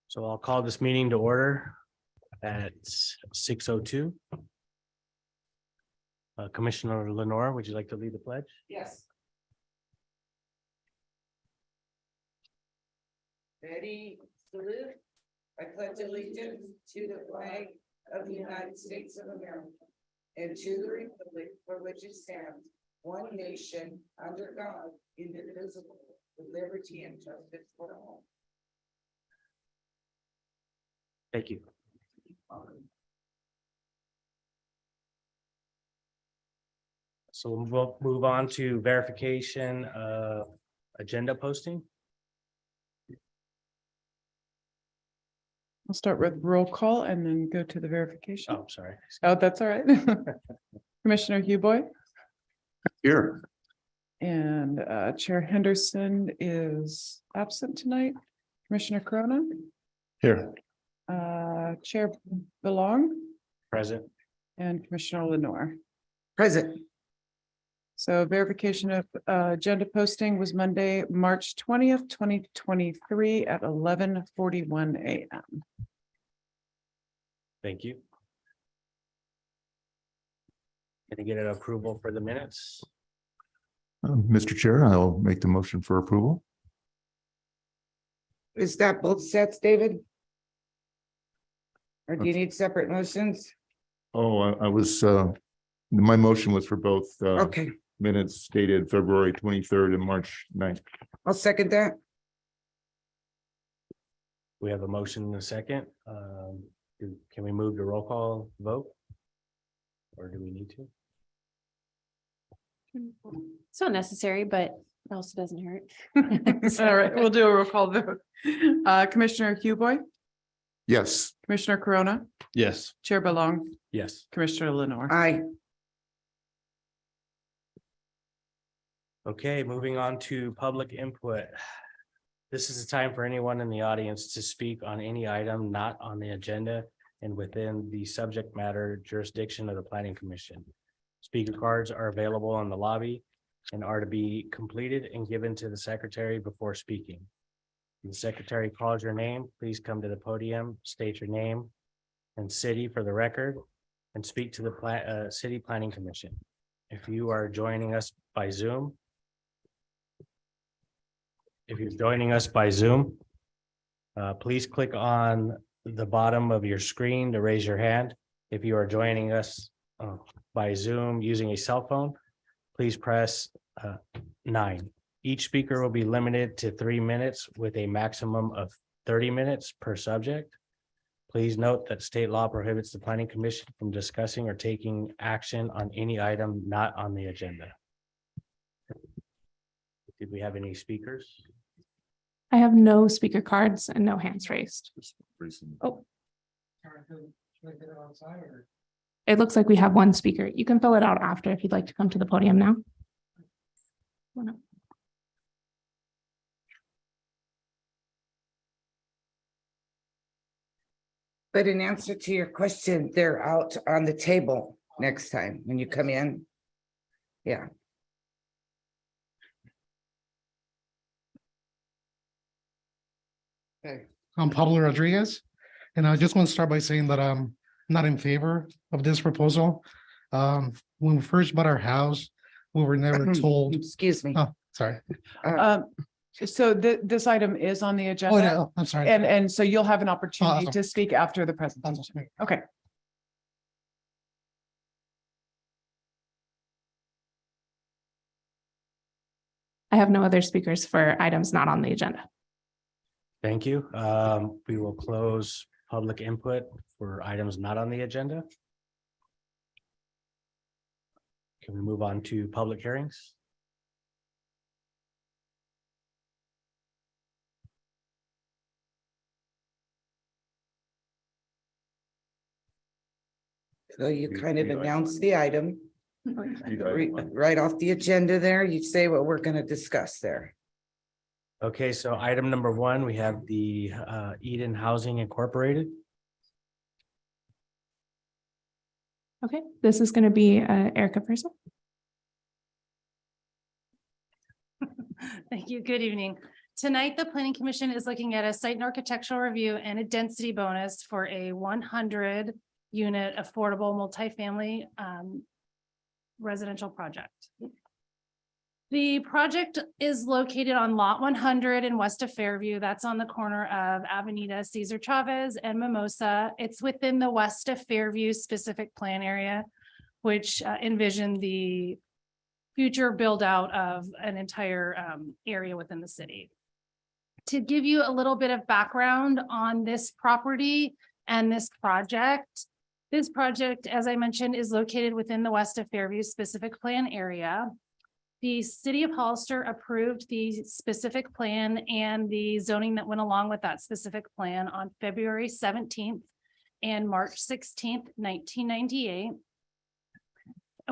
So I'll call this meeting to order at 6:02. Commissioner Lenore, would you like to lead the pledge? Yes. Ready, salute. I pledge allegiance to the flag of the United States of America and to the republic for which it stands, one nation, under God, indivisible, with liberty and justice for all. Thank you. So we'll move on to verification of agenda posting. I'll start with roll call and then go to the verification. Oh, sorry. Oh, that's all right. Commissioner Huboy Here. and Chair Henderson is absent tonight. Commissioner Corona, Here. Chair Belong Present. and Commissioner Lenore. Present. So verification of agenda posting was Monday, March 20th, 2023 at 11:41 a.m. Thank you. Can I get an approval for the minutes? Mr. Chair, I'll make the motion for approval. Is that both sets, David? Or do you need separate motions? Oh, I was, my motion was for both Okay, minutes dated February 23rd and March 9th. I'll second that. We have a motion and a second. Can we move to roll call vote? Or do we need to? It's not necessary, but it also doesn't hurt. All right, we'll do a roll call vote. Commissioner Huboy, Yes. Commissioner Corona, Yes. Chair Belong, Yes. Commissioner Lenore. Aye. Okay, moving on to public input. This is the time for anyone in the audience to speak on any item not on the agenda and within the subject matter jurisdiction of the planning commission. Speaker cards are available in the lobby and are to be completed and given to the secretary before speaking. When the secretary calls your name, please come to the podium, state your name and city for the record, and speak to the city planning commission. If you are joining us by Zoom, please click on the bottom of your screen to raise your hand. If you are joining us by Zoom using a cell phone, please press 9. Each speaker will be limited to 3 minutes with a maximum of 30 minutes per subject. Please note that state law prohibits the planning commission from discussing or taking action on any item not on the agenda. Did we have any speakers? I have no speaker cards and no hands raised. Oh. It looks like we have one speaker. You can fill it out after if you'd like to come to the podium now. But in answer to your question, they're out on the table next time when you come in. Yeah. Okay. I'm Pablo Rodriguez, and I just want to start by saying that I'm not in favor of this proposal. When we first bought our house, we were never told, Excuse me. oh, sorry. So this item is on the Oh, agenda, no, I'm sorry. and so you'll have an opportunity Awesome. to speak after the I'm presentation. sorry. Okay. I have no other speakers for items not on the agenda. Thank you. We will close public input for items not on the agenda. Can we move on to public hearings? So you kind of announce the item right off the agenda there. You say what we're going to discuss there. Okay, so item number 1, we have the Eden Housing Incorporated. Okay, this is going to be Erica Purcell. Thank you. Good evening. Tonight, the planning commission is looking at a site and architectural review and a density bonus for a 100 unit affordable multifamily residential project. The project is located on lot 100 in west of Fairview. That's on the corner of Avenida Cesar Chavez and Mimosa. It's within the west of Fairview specific plan area, which envisioned the future build out of an entire area within the city. To give you a little bit of background on this property and this project, as I mentioned, is located within the west of Fairview specific plan area. The city of Hollister approved the specific plan and the zoning that went along with that specific plan on February 17th and March 16th, 1998.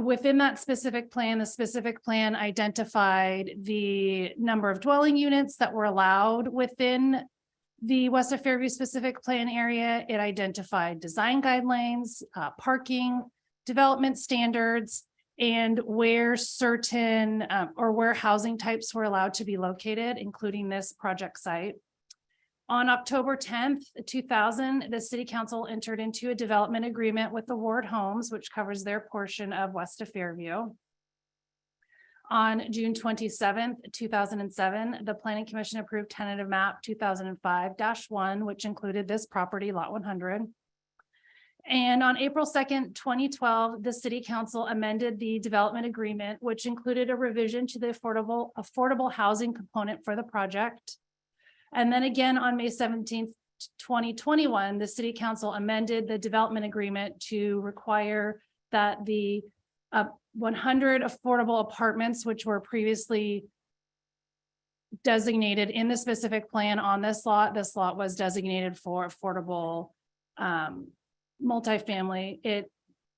Within that specific plan, the specific plan identified the number of dwelling units that were allowed within the west of Fairview specific plan area. It identified design guidelines, parking, development standards, and where certain or where housing types were allowed to be located, including this project site. On October 10th, 2000, the city council entered into a development agreement with the Ward Homes, which covers their portion of west of Fairview. On June 27th, 2007, the planning commission approved tentative map 2005-1, which included this property, lot 100. And on April 2nd, 2012, the city council amended the development agreement, which included a revision to the affordable housing component for the project. And then again, on May 17th, 2021, the city council amended the development agreement to require that the 100 affordable apartments, which were previously designated in the specific plan on this lot was designated for affordable multifamily. It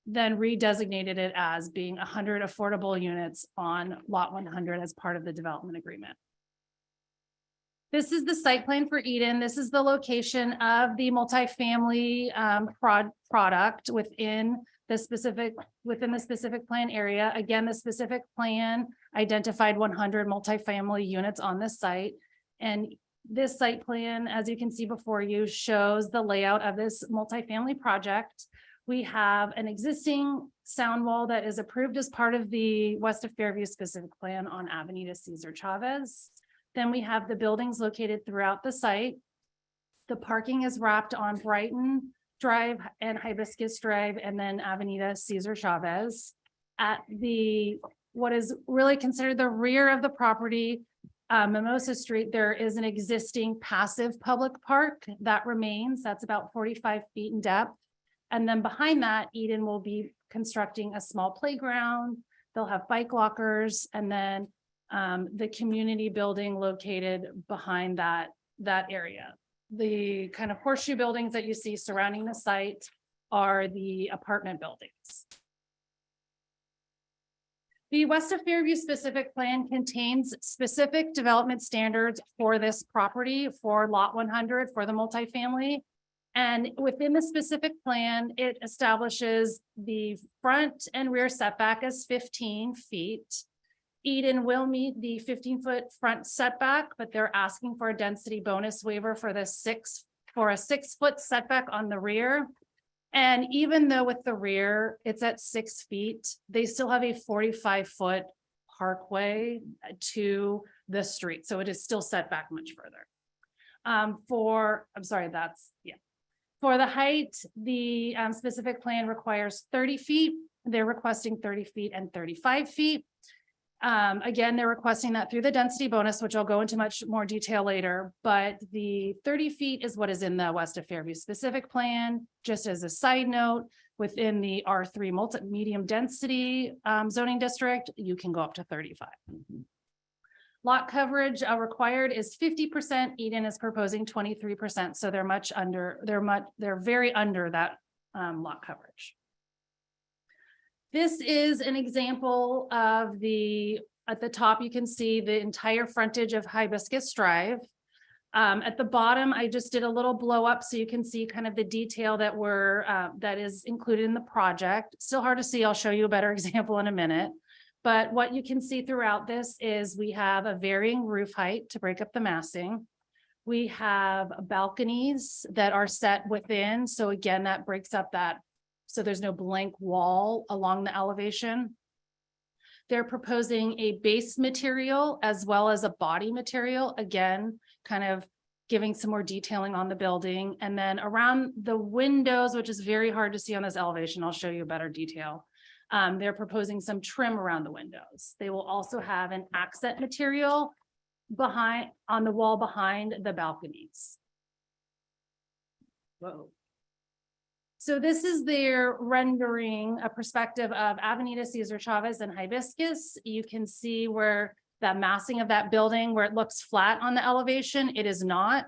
then redesignated it as being 100 affordable units on lot 100 as part of the development agreement. This is the site plan for Eden. This is the location of the multifamily product within the specific plan area. Again, the specific plan identified 100 multifamily units on this site. And this site plan, as you can see before you, shows the layout of this multifamily project. We have an existing sound wall that is approved as part of the west of Fairview specific plan on Avenida Cesar Chavez. Then we have the buildings located throughout the site. The parking is wrapped on Brighton Drive and Hibiscus Drive, and then Avenida Cesar Chavez. At what is really considered the rear of the property, Mimosa Street, there is an existing passive public park that remains. That's about 45 feet in depth. And then behind that, Eden will be constructing a small playground. They'll have bike lockers, and then the community building located behind that area. The kind of horseshoe buildings that you see surrounding the site are the apartment buildings. The west of Fairview specific plan contains specific development standards for this property, for lot 100, for the multifamily. And within the specific plan, it establishes the front and rear setback as 15 feet. Eden will meet the 15-foot front setback, but they're asking for a density bonus waiver for a 6-foot setback on the rear. And even though with the rear, it's at 6 feet, they still have a 45-foot parkway to the street. So it is still set back much further. For the height, the specific plan requires 30 feet. They're requesting 30 feet and 35 feet. Again, they're requesting that through the density bonus, which I'll go into much more detail later, but the 30 feet is what is in the west of Fairview specific plan. Just as a side note, within the R3 medium density zoning district, you can go up to 35. Lot coverage required is 50%. Eden is proposing 23%. So they're very under that lot coverage. This is an example of at the top, you can see the entire frontage of Hibiscus Drive. At the bottom, I just did a little blow up so you can see kind of the detail that is included in the project. Still hard to see. I'll show you a better example in a minute. But what you can see throughout this is we have a varying roof height to break up the massing. We have balconies that are set within, so again, that breaks up that, so there's no blank wall along the elevation. They're proposing a base material as well as a body material, again, kind of giving some more detailing on the building. And then around the windows, which is very hard to see on this elevation, I'll show you a better detail. They're proposing some trim around the windows. They will also have an accent material on the wall behind the balconies. Whoa. So this is their rendering, a perspective of Avenida Cesar Chavez and Hibiscus. You can see where that massing of that building, where it looks flat on the elevation, it is not.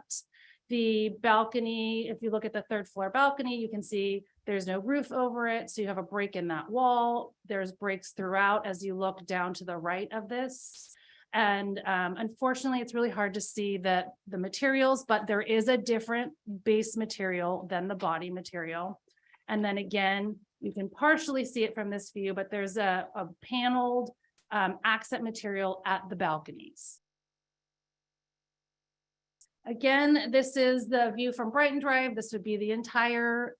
The balcony, if you look at the third floor balcony, you can see there's no roof over it. So you have a break in that wall. There's breaks throughout as you look down to the right of this. And unfortunately, it's really hard to see the materials, but there is a different base material than the body material. And then again, you can partially see it from this view, but there's a paneled accent material at the balconies. Again, this is the view from Brighton Drive. This would be the entire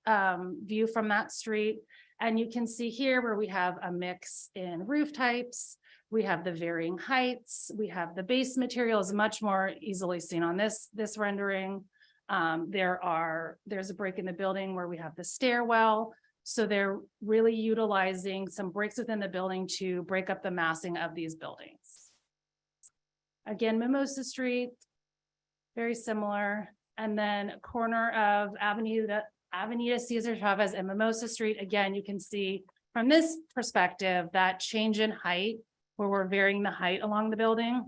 view from that street. And you can see here where we have a mix in roof types. We have the varying heights. We have the base material is much more easily seen on this rendering. There's a break in the building where we have the stairwell. So they're really utilizing some breaks within the building to break up the massing of these buildings. Again, Mimosa Street, very similar. And then corner of Avenida Cesar Chavez and Mimosa Street. Again, you can see from this perspective, that change in height where we're varying the height along the building.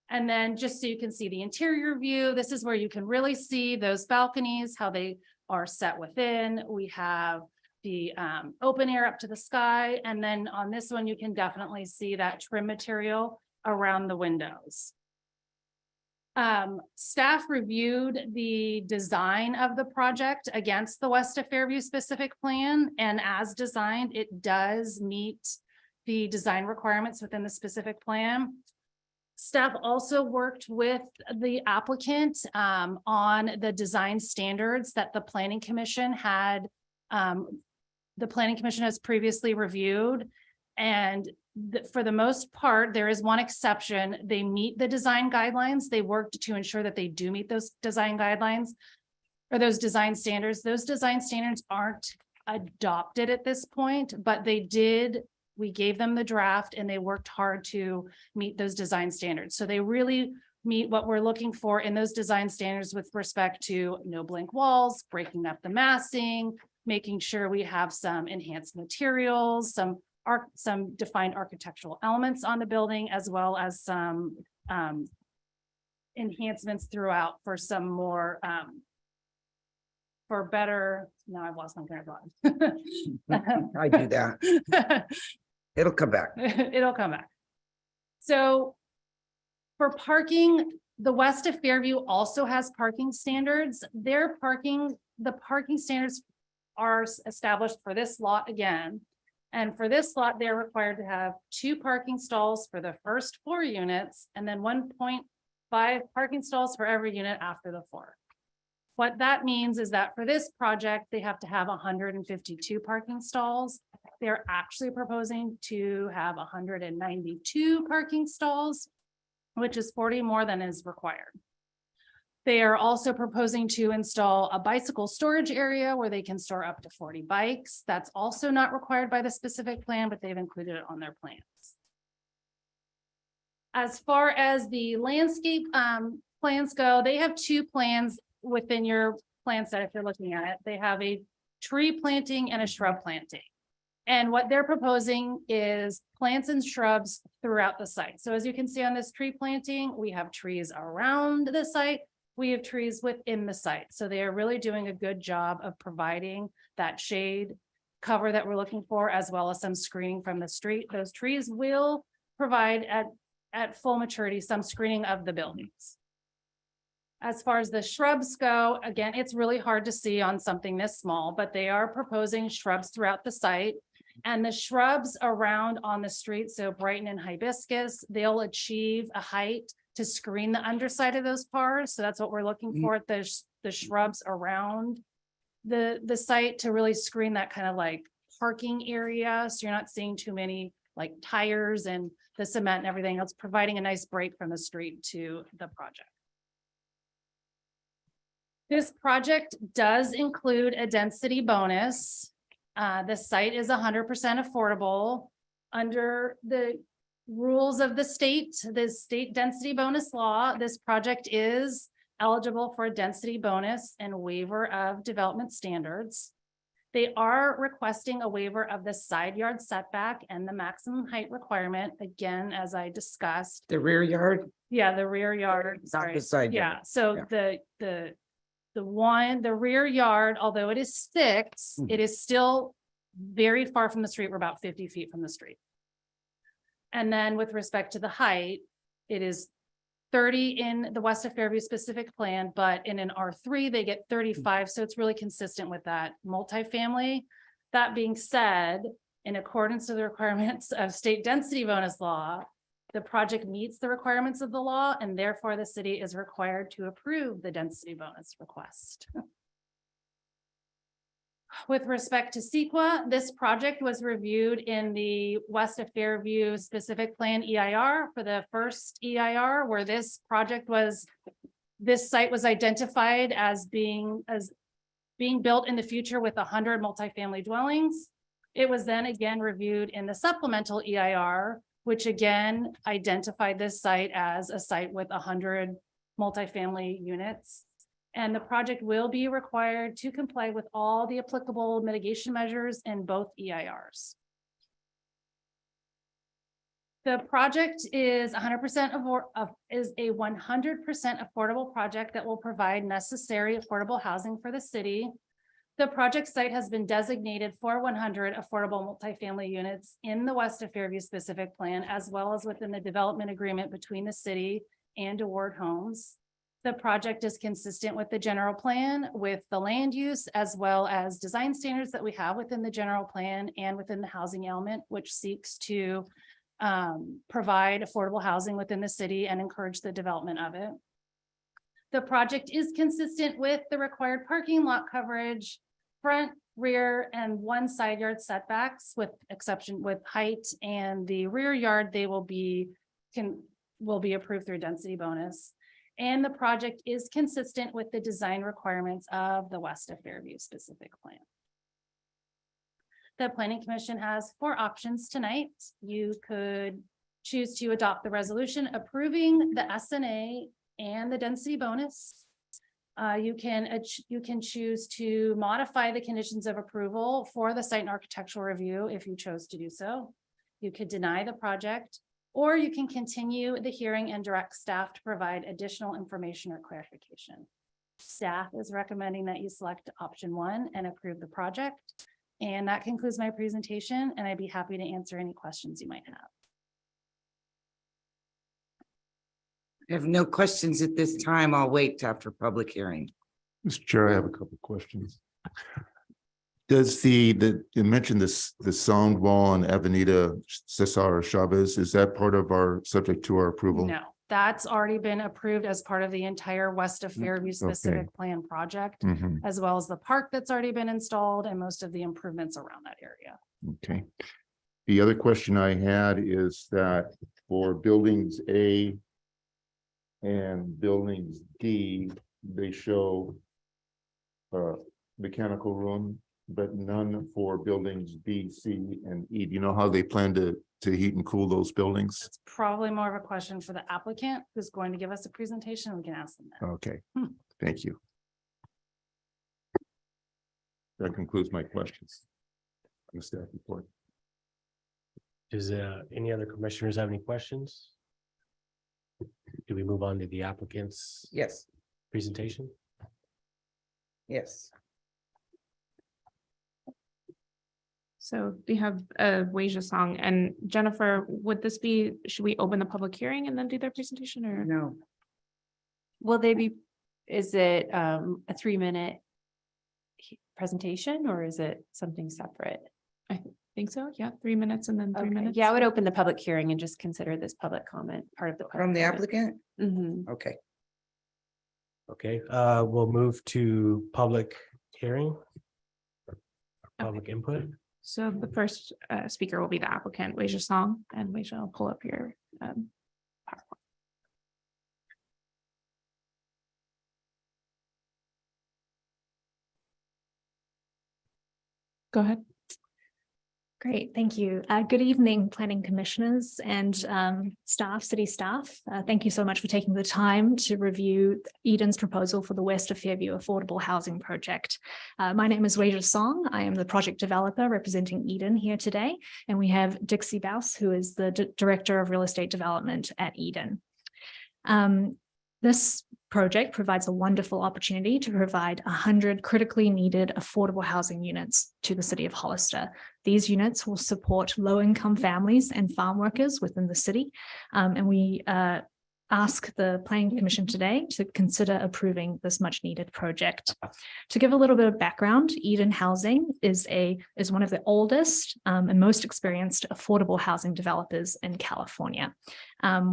And then just so you can see the interior view, this is where you can really see those balconies, how they are set within. We have the open air up to the sky. And then on this one, you can definitely see that trim material around the windows. Staff reviewed the design of the project against the West of Fairview specific plan, and as designed, it does meet the design requirements within the specific plan. Staff also worked with the applicant on the design standards that the Planning Commission had. The Planning Commission has previously reviewed, and for the most part, there is one exception. They meet the design guidelines. They worked to ensure that they do meet those design guidelines or those design standards. Those design standards aren't adopted at this point, but they did. We gave them the draft and they worked hard to meet those design standards. So they really meet what we're looking for in those design standards with respect to no blank walls, breaking up the massing, making sure we have some enhanced materials, some defined architectural elements on the building, as well as some enhancements throughout for some more for better. Now I've lost my train of thought. I do that. It'll come back. It'll come back. So for parking, the West of Fairview also has parking standards. The parking standards are established for this lot again. And for this lot, they're required to have 2 parking stalls for the first 4 units and then 1.5 parking stalls for every unit after the 4. What that means is that for this project, they have to have 152 parking stalls. They're actually proposing to have 192 parking stalls, which is 40 more than is required. They are also proposing to install a bicycle storage area where they can store up to 40 bikes. That's also not required by the specific plan, but they've included it on their plans. As far as the landscape plans go, they have 2 plans within your plan set if you're looking at it. They have a tree planting and a shrub planting. And what they're proposing is plants and shrubs throughout the site. So as you can see on this tree planting, we have trees around the site. We have trees within the site. So they are really doing a good job of providing that shade cover that we're looking for, as well as some screening from the street. Those trees will provide at full maturity some screening of the buildings. As far as the shrubs go, again, it's really hard to see on something this small, but they are proposing shrubs throughout the site. And the shrubs around on the street, so Brighton and Hibiscus, they'll achieve a height to screen the underside of those cars. So that's what we're looking for, the shrubs around the site to really screen that kind of like parking area. So you're not seeing too many like tires and the cement and everything else, providing a nice break from the street to the project. This project does include a density bonus. The site is 100% affordable under the rules of the state density bonus law. This project is eligible for a density bonus and waiver of development standards. They are requesting a waiver of the side yard setback and the maximum height requirement, again, as I discussed. The rear yard, Yeah, the rear yard, not sorry. the side Yeah, yard. so Yeah. the rear yard, although it is 6, it is still very far from the street. We're about 50 feet from the street. And then with respect to the height, it is 30 in the West of Fairview specific plan, but in an R3, they get 35. So it's really consistent with that multifamily. That being said, in accordance to the requirements of state density bonus law, the project meets the requirements of the law, and therefore the city is required to approve the density bonus request. With respect to CEQA, this project was reviewed in the West of Fairview specific plan EIR for the first EIR, where this site was identified as being built in the future with 100 multifamily dwellings. It was then again reviewed in the supplemental EIR, which again identified this site as a site with 100 multifamily units. And the project will be required to comply with all the applicable mitigation measures in both EIRs. The project is 100% is a 100% affordable project that will provide necessary affordable housing for the city. The project site has been designated for 100 affordable multifamily units in the West of Fairview specific plan, as well as within the development agreement between the city and Award Homes. The project is consistent with the general plan, with the land use, as well as design standards that we have within the general plan and within the housing element, which seeks to provide affordable housing within the city and encourage the development of it. The project is consistent with the required parking lot coverage, front, rear, and 1 side yard setbacks, with exception with height, and the rear yard, they will be approved through a density bonus. And the project is consistent with the design requirements of the West of Fairview specific plan. The Planning Commission has 4 options tonight. You could choose to adopt the resolution approving the SNA and the density bonus. You can choose to modify the conditions of approval for the site and architectural review if you chose to do so. You could deny the project, or you can continue the hearing and direct staff to provide additional information or clarification. Staff is recommending that you select option 1 and approve the project. And that concludes my presentation, and I'd be happy to answer any questions you might have. I have no questions at this time. I'll wait till after public hearing. Mr. Chair, I have a couple of questions. Does you mentioned this, the sound wall on Avenida Cesar Chavez, is that part of our subject to our approval? No, that's already been approved as part of the entire West of Fairview specific Okay. plan project, Mhm. as well as the park that's already been installed and most of the improvements around that area. Okay. The other question I had is that for buildings A and buildings D, they show mechanical room, but none for buildings B, C, and E. Do you know how they plan to heat and cool those buildings? It's probably more of a question for the applicant who's going to give us a presentation. We can ask them that. Okay, Hmm. thank you. That concludes my questions. On the staff report. Does any other commissioners have any questions? Do we move on to the applicant's Yes, presentation? yes. So we have a Wasia song, and Jennifer, should we open the public hearing and then do their presentation, or? No, Will they be, is it a 3-minute presentation, or is it something separate? Think so? Yeah, 3 minutes and then 3 Okay, minutes. yeah, I would open the public hearing and just consider this public comment, part of the. From the applicant? Okay. Okay, we'll move to public hearing. Public input. So the first speaker will be the applicant, Weijia Song, and we shall pull up your PowerPoint. Go ahead. Great, thank you. Good evening, planning commissioners and staff, city staff. Thank you so much for taking the time to review Eden's proposal for the West of Fairview Affordable Housing Project. My name is Weijia Song. I am the project developer representing Eden here today, and we have Dixie Baus, who is the Director of Real Estate Development at Eden. This project provides a wonderful opportunity to provide 100 critically needed affordable housing units to the city of Hollister. These units will support low-income families and farm workers within the city. And we ask the Planning Commission today to consider approving this much-needed project. To give a little bit of background, Eden Housing is one of the oldest and most experienced affordable housing developers in California.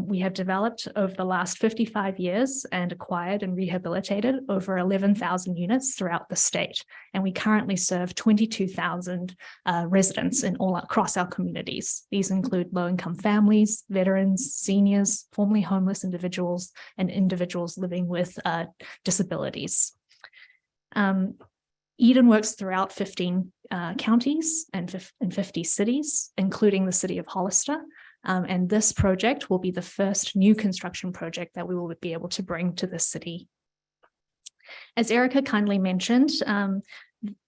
We have developed over the last 55 years and acquired and rehabilitated over 11,000 units throughout the state. And we currently serve 22,000 residents in all across our communities. These include low-income families, veterans, seniors, formerly homeless individuals, and individuals living with disabilities. Eden works throughout 15 counties and 50 cities, including the city of Hollister. And this project will be the first new construction project that we will be able to bring to the city. As Erica kindly mentioned,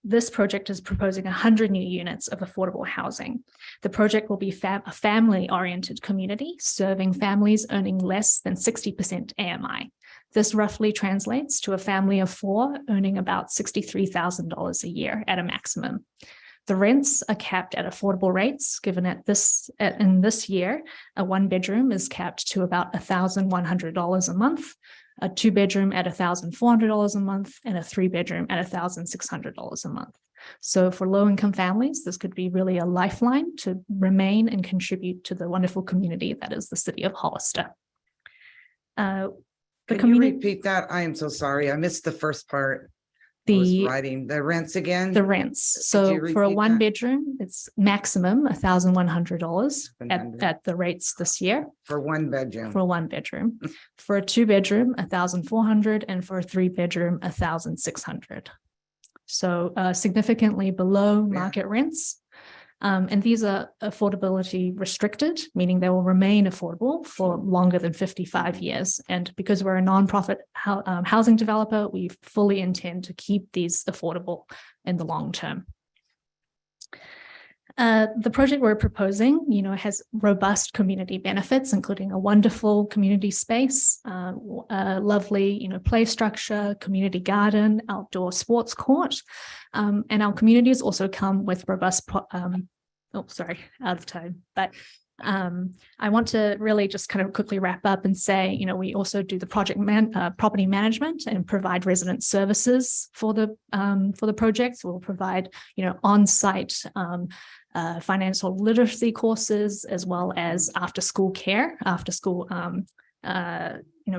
this project is proposing 100 new units of affordable housing. The project will be a family-oriented community, serving families earning less than 60% AMI. This roughly translates to a family of 4 earning about $63,000 a year at a maximum. The rents are capped at affordable rates, given in this year, a 1-bedroom is capped to about $1,100 a month, a 2-bedroom at $1,400 a month, and a 3-bedroom at $1,600 a month. So for low-income families, this could be really a lifeline to remain and contribute to the wonderful community that is the city of Hollister. Can you repeat that? I am so sorry. I missed the first part. Writing the rents again. The rents. So for a 1-bedroom, it's maximum $1,100 at the rates this year. For 1 bedroom. For a 1-bedroom. For a 2-bedroom, $1,400, and for a 3-bedroom, $1,600. So significantly below market rents. And these are affordability restricted, meaning they will remain affordable for longer than 55 years. And because we're a nonprofit housing developer, we fully intend to keep these affordable in the long term. The project we're proposing, has robust community benefits, including a wonderful community space, a lovely, play structure, community garden, outdoor sports court. And our communities also come with robust, out of time, but I want to really just kind of quickly wrap up and say, we also do the property management and provide resident services for the project. So we'll provide, on-site financial literacy courses, as well as after-school care, after-school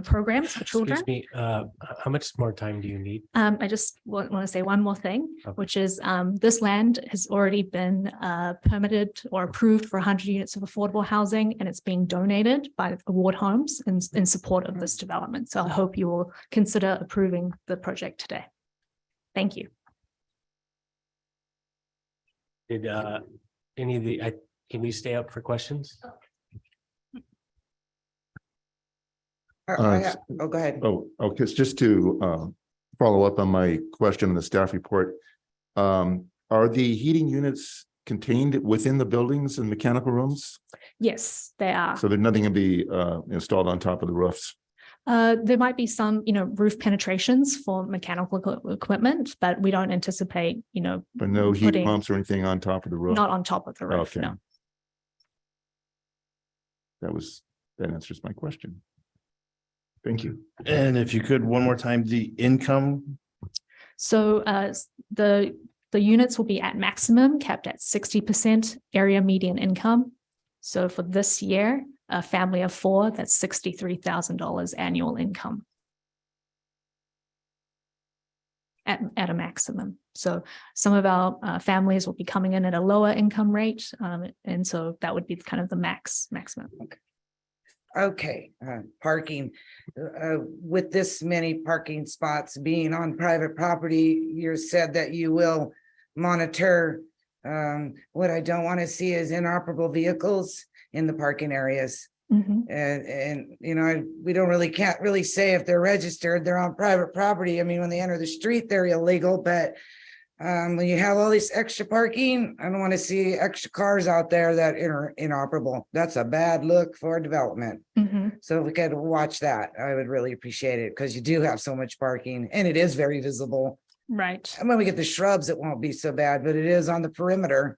programs for children. Excuse me, how much more time do you need? I just want to say one more thing, Okay. which is this land has already been permitted or approved for 100 units of affordable housing, and it's being donated by Award Homes in support of this development. So I hope you will consider approving the project today. Thank you. Did any of the, can we stay up for questions? Go ahead. Oh, okay, just to follow up on my question on the staff report. Are the heating units contained within the buildings and mechanical rooms? Yes, they are. So there's nothing to be installed on top of the roofs? There might be some, roof penetrations for mechanical equipment, but we don't anticipate, But no heat putting- pumps or anything on top of the roof? not on top of the roof, Okay. no. That answers my question. Thank you. And if you could, one more time, the income. So the the units will be at maximum, capped at 60% area median income. So for this year, a family of four, that's $63,000 annual income. At a maximum. So some of our families will be coming in at a lower income rate. And so that would be kind of the maximum. Okay, parking, with this many parking spots being on private property, you said that you will monitor. What I don't want to see is inoperable vehicles in the parking areas. Mhm. And, you know, we can't really say if they're registered, they're on private property. I mean, when they enter the street, they're illegal, but when you have all this extra parking, I don't want to see extra cars out there that are inoperable. That's a bad look for development. Mhm. So if we could watch that, I would really appreciate it because you do have so much parking and it is very visible. Right. And when we get the shrubs, it won't be so bad, but it is on the perimeter.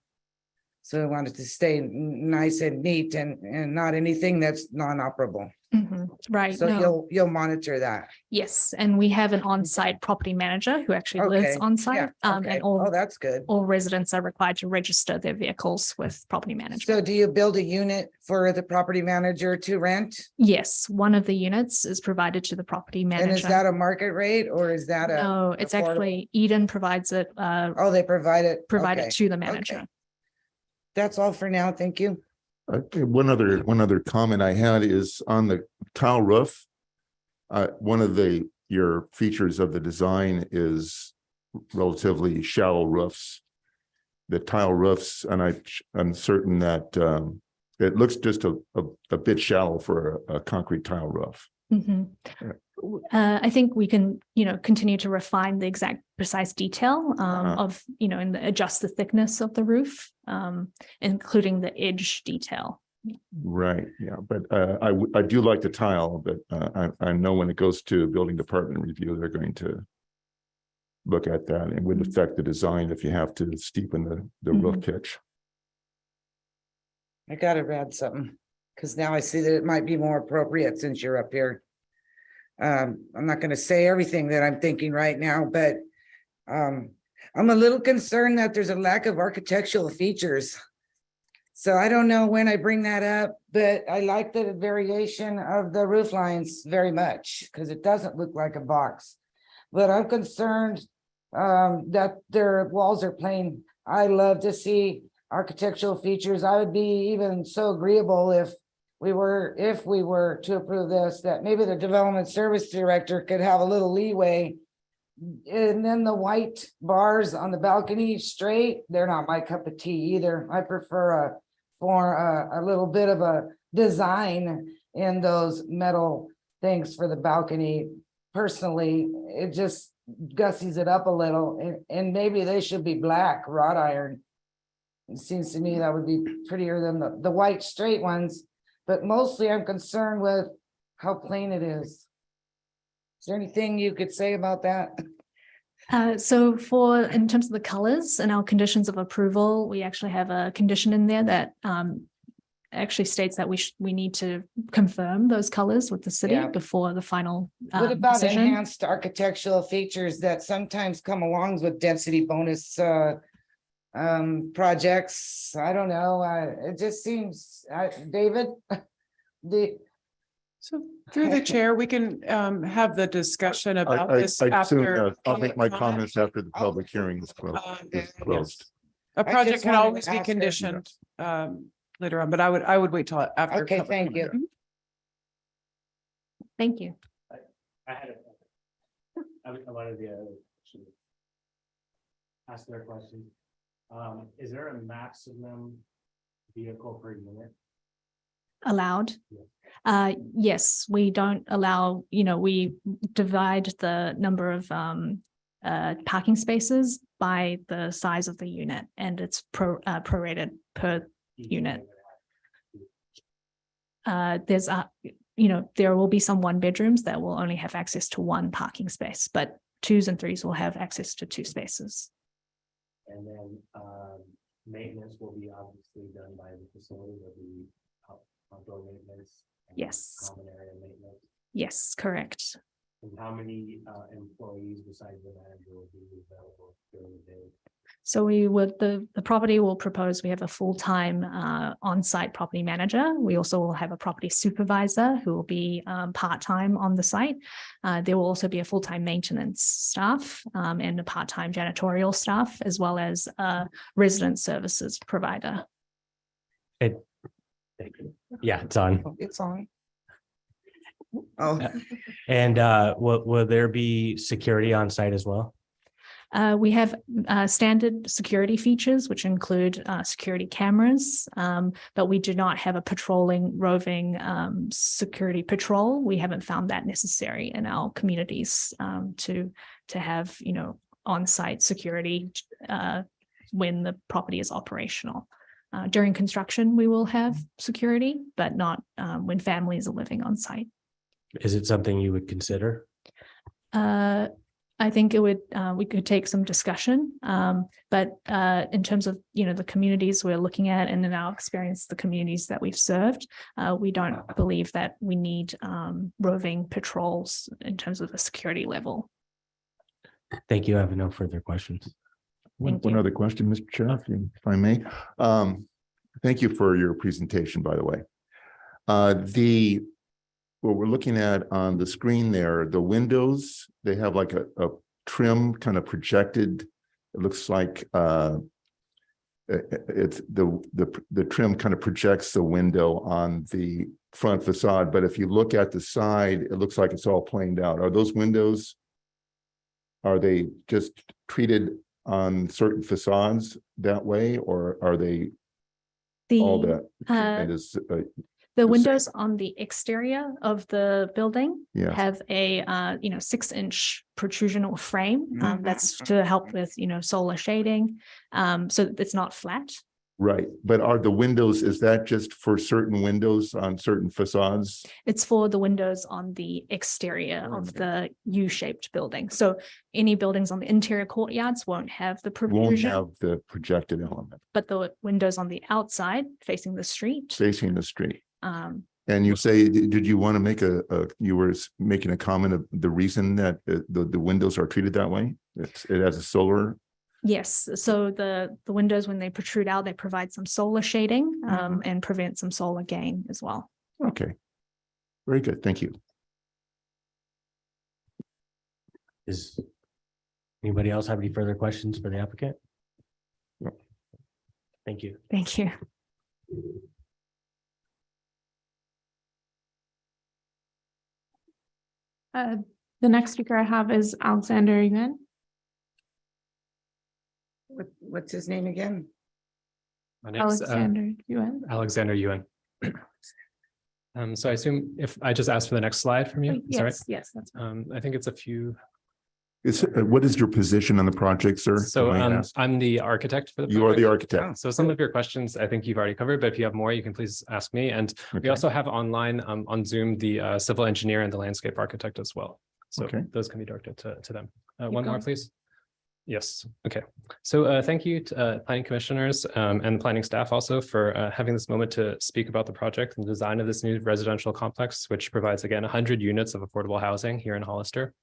So I want it to stay nice and neat and not anything that's non-operable. Mhm. Right. So No. you'll monitor that. Yes, and we have an on-site property manager who actually lives Okay, on site. yeah, okay. And Oh, that's good. all residents are required to register their vehicles with property management. So do you build a unit for the property manager to rent? Yes, one of the units is provided to the property And is manager. that a market rate or is that a? No, it's affordable? actually Eden provides it, Oh, they provide it? provided Okay, to the okay. manager. That's all for now. Thank you. One other comment I had is on the tile roof. One of your features of the design is relatively shallow roofs. The tile roofs, and I'm certain that it looks just a bit shallow for a concrete tile roof. Mhm. Yeah. I think we can, continue to refine the exact precise detail Uh-huh. of, and adjust the thickness of the roof, including the edge detail. Right, yeah, but I do like the tile, but I know when it goes to building department review, they're going to look at that and would affect the design if you have to steepen the roof pitch. I gotta read something, because now I see that it might be more appropriate since you're up here. I'm not gonna say everything that I'm thinking right now, but I'm a little concerned that there's a lack of architectural features. So I don't know when I bring that up, but I like the variation of the roof lines very much, because it doesn't look like a box. But I'm concerned that their walls are plain. I love to see architectural features. I would be even so agreeable if we were to approve this, that maybe the development service director could have a little leeway. And then the white bars on the balcony straight, they're not my cup of tea either. I prefer a little bit of a design in those metal things for the balcony. Personally, it just gussies it up a little, and maybe they should be black wrought iron. It seems to me that would be prettier than the white straight ones, but mostly I'm concerned with how plain it is. Is there anything you could say about that? So in terms of the colors and our conditions of approval, we actually have a condition in there that actually states that we need to confirm those colors with the city Yeah. before the final What about decision. enhanced architectural features that sometimes come along with density bonus projects? I don't know, it just seems, David? So through the chair, we can have the discussion about this I assume, after. I'll make my public comment. comments after the public hearing is closed. A I project just can wanted to always be ask her. conditioned later on, but I would wait till after. Okay, public thank comment. you. Thank you. I had I wanted to ask their question. Is there a maximum vehicle per unit? Allowed? Yeah. Yes, we don't allow, we divide the number of parking spaces by the size of the unit, and it's prorated per unit. There's there will be some one bedrooms that will only have access to one parking space, but twos and threes will have access to two spaces. And then maintenance will be obviously done by the facility, there'll be outdoor maintenance. and Yes. Common area maintenance. Yes, correct. And how many employees besides the manager will be available during the day? So the property will propose, we have a full-time on-site property manager. We also will have a property supervisor who will be part-time on the site. There will also be a full-time maintenance staff and a part-time janitorial staff, as well as a resident services provider. Yeah, it's on. It's on. Oh, And will there be security on site as well? We have standard security features, which include security cameras, but we do not have a roving security patrol. We haven't found that necessary in our communities to have, on-site security when the property is operational. During construction, we will have security, but not when families are living on site. Is it something you would consider? I think it would, we could take some discussion, but in terms of, the communities we're looking at and in our experience, the communities that we've served, we don't believe that we need roving patrols in terms of the security level. Thank you. I have no further questions. One other question, Mr. Chair, if I may. Thank you for your presentation, by the way. What we're looking at on the screen there, the windows, they have like a trim kind of projected. It looks like it's the trim kind of projects the window on the front facade. But if you look at the side, it looks like it's all planed out. Are those windows, are they just treated on certain facades that way, or are they all that? The windows on the exterior of the building Yes. have a 6-inch protrusional frame that's to help with solar shading. So it's not flat. Right, but are the windows, is that just for certain windows on certain facades? It's for the windows on the exterior of the U-shaped building. So any buildings on the interior courtyards won't have the Won't protrusion, have the projected element but the windows on the outside facing the street. facing the street. Um, And you say, did you want to make you were making a comment of the reason that the windows are treated that way? It has a solar. Yes, so the windows, when they protrude out, they provide some solar shading and prevent some solar gain as well. Okay. Very good. Thank you. Is anybody else have any further questions for the applicant? No. Thank you. Thank you. The next speaker I have is Alexander Yuan. what's his name again? My name's Alexander Yuan. Alexander Yuan. So I assume if I just ask for the next slide from you, is that right? Yes, that's right. I think it's a few. What is your position on the project, sir? So Can I ask? I'm the architect for the You are the project. architect. So some of your questions I think you've already covered, but if you have more, you can please ask me. And we Okay. also have online on Zoom, the civil engineer and the landscape architect as well. So Okay. those can be directed to them. Keep One more, going. please. Yes, okay. So thank you to planning commissioners and the planning staff also for having this moment to speak about the project and the design of this new residential complex, which provides again 100 units of affordable housing here in Hollister.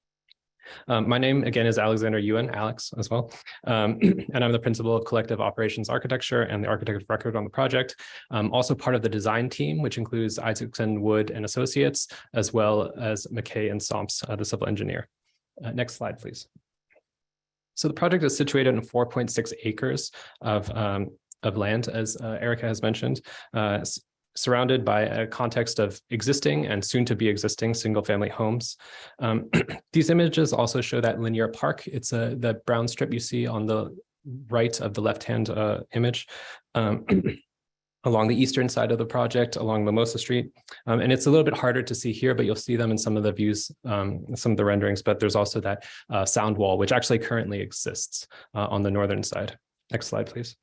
My name again is Alexander Yuan, Alex as well. And I'm the principal of collective operations architecture and the architect of record on the project. Also part of the design team, which includes Isaacson, Wood and Associates, as well as McKay and Stomps, the civil engineer. Next slide, please. So the project is situated in 4.6 acres of land, as Erica has mentioned, surrounded by a context of existing and soon to be existing single family homes. These images also show that linear park. It's the brown strip you see on the right of the left-hand image. Along the eastern side of the project, along Mimosa Street. And it's a little bit harder to see here, but you'll see them in some of the views, some of the renderings, but there's also that sound wall, which actually currently exists on the northern side. Next slide, please.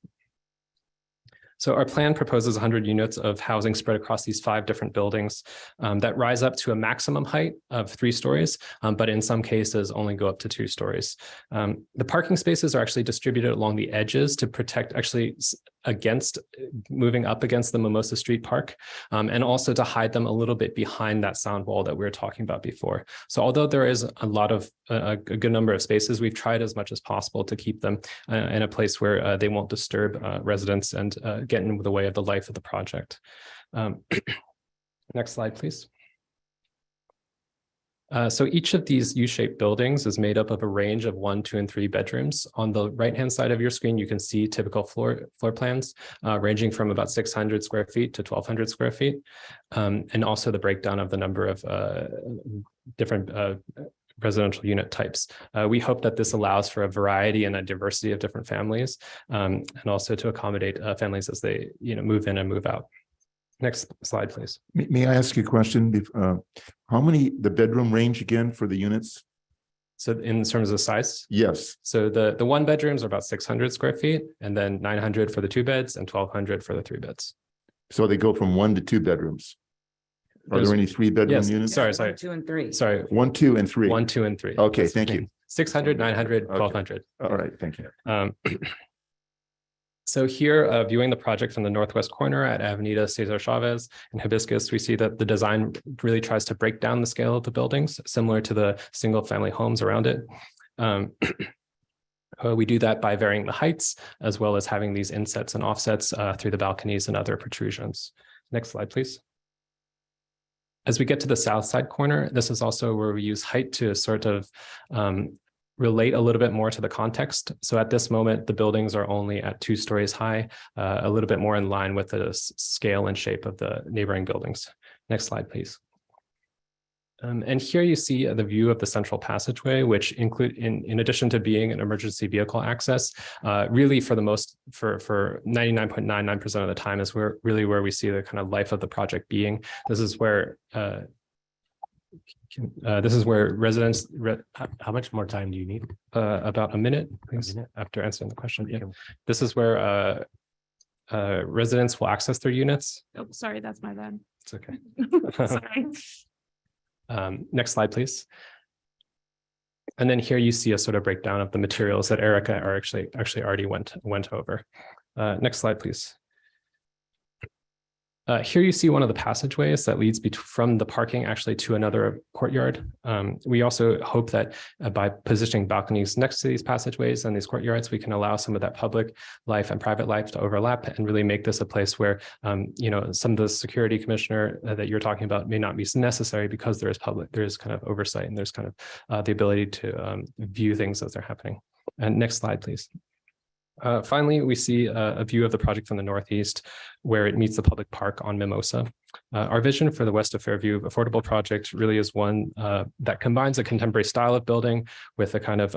So our plan proposes 100 units of housing spread across these 5 different buildings that rise up to a maximum height of 3 stories, but in some cases only go up to 2 stories. The parking spaces are actually distributed along the edges to protect, actually against, moving up against the Mimosa Street Park, and also to hide them a little bit behind that sound wall that we were talking about before. So although there is a lot of, a good number of spaces, we've tried as much as possible to keep them in a place where they won't disturb residents and get in the way of the life of the project. Next slide, please. So each of these U-shaped buildings is made up of a range of 1, 2, and 3 bedrooms. On the right-hand side of your screen, you can see typical floor plans ranging from about 600 square feet to 1,200 square feet, and also the breakdown of the number of different residential unit types. We hope that this allows for a variety and a diversity of different families, and also to accommodate families as they move in and move out. Next slide, please. May I ask you a question? How many, the bedroom range again for the units? So in terms of size? Yes. So the 1 bedrooms are about 600 square feet, and then 900 for the 2 beds and 1,200 for the 3 beds. So they go from 1 to 2 bedrooms. Are There's- there any 3-bedroom Yes, units? sorry. 1, 2, and 3. Sorry, 1, 2, and 3. 1, 2, and 3. Okay, thank you. 600, 900, Okay. 1,200. All right, thank you. So here, viewing the project from the northwest corner at Avenida Cesar Chavez and Hibiscus, we see that the design really tries to break down the scale of the buildings, similar to the single-family homes around it. We do that by varying the heights, as well as having these insets and offsets through the balconies and other protrusions. Next slide, please. As we get to the south side corner, this is also where we use height to sort of relate a little bit more to the context. So at this moment, the buildings are only at 2 stories high, a little bit more in line with the scale and shape of the neighboring buildings. Next slide, please. And here you see the view of the central passageway, which include, in addition to being an emergency vehicle access, really for 99.99% of the time is where we see the kind of life of the project being. This is where residents. How much more time do you need? About a minute, please, after answering the question. Yeah. This is where residents will access their units. Oh, sorry, that's my bad. It's okay. Sorry. Next slide, please. And then here you see a sort of breakdown of the materials that Erica actually already went over. Next slide, please. Here you see one of the passageways that leads from the parking actually to another courtyard. We also hope that by positioning balconies next to these passageways and these courtyards, we can allow some of that public life and private life to overlap and really make this a place where, some of the security commissioner that you're talking about may not be necessary because there is kind of oversight and there's kind of the ability to view things as they're happening. And next slide, please. Finally, we see a view of the project from the northeast where it meets the public park on Mimosa. Our vision for the West of Fairview Affordable Project really is one that combines a contemporary style of building with a kind of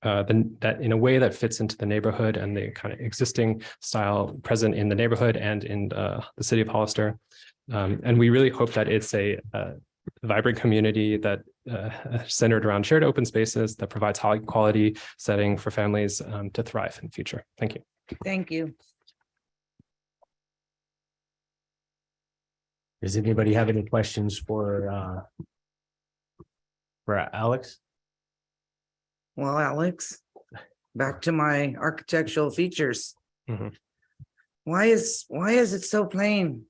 that in a way that fits into the neighborhood and the kind of existing style present in the neighborhood and in the city of Hollister. And we really hope that it's a vibrant community that centered around shared open spaces that provides high quality setting for families to thrive in the future. Thank you. Thank you. Does anybody have any questions for Alex? Well, Alex, back to my architectural features. Mhm. Why is it so plain?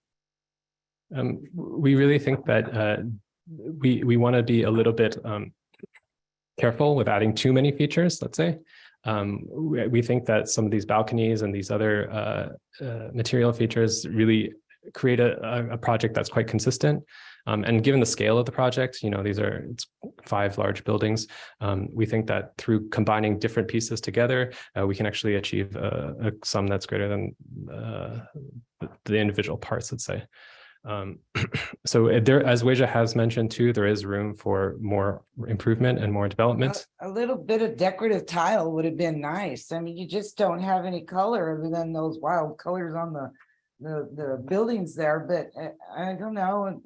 We really think that we want to be a little bit careful with adding too many features, let's say. We think that some of these balconies and these other material features really create a project that's quite consistent. And given the scale of the project, it's 5 large buildings. We think that through combining different pieces together, we can actually achieve a sum that's greater than the individual parts, let's say. So there, as Weija has mentioned too, there is room for more improvement and more development. A little bit of decorative tile would have been nice. I mean, you just don't have any color other than those wild colors on the buildings there, but I don't know.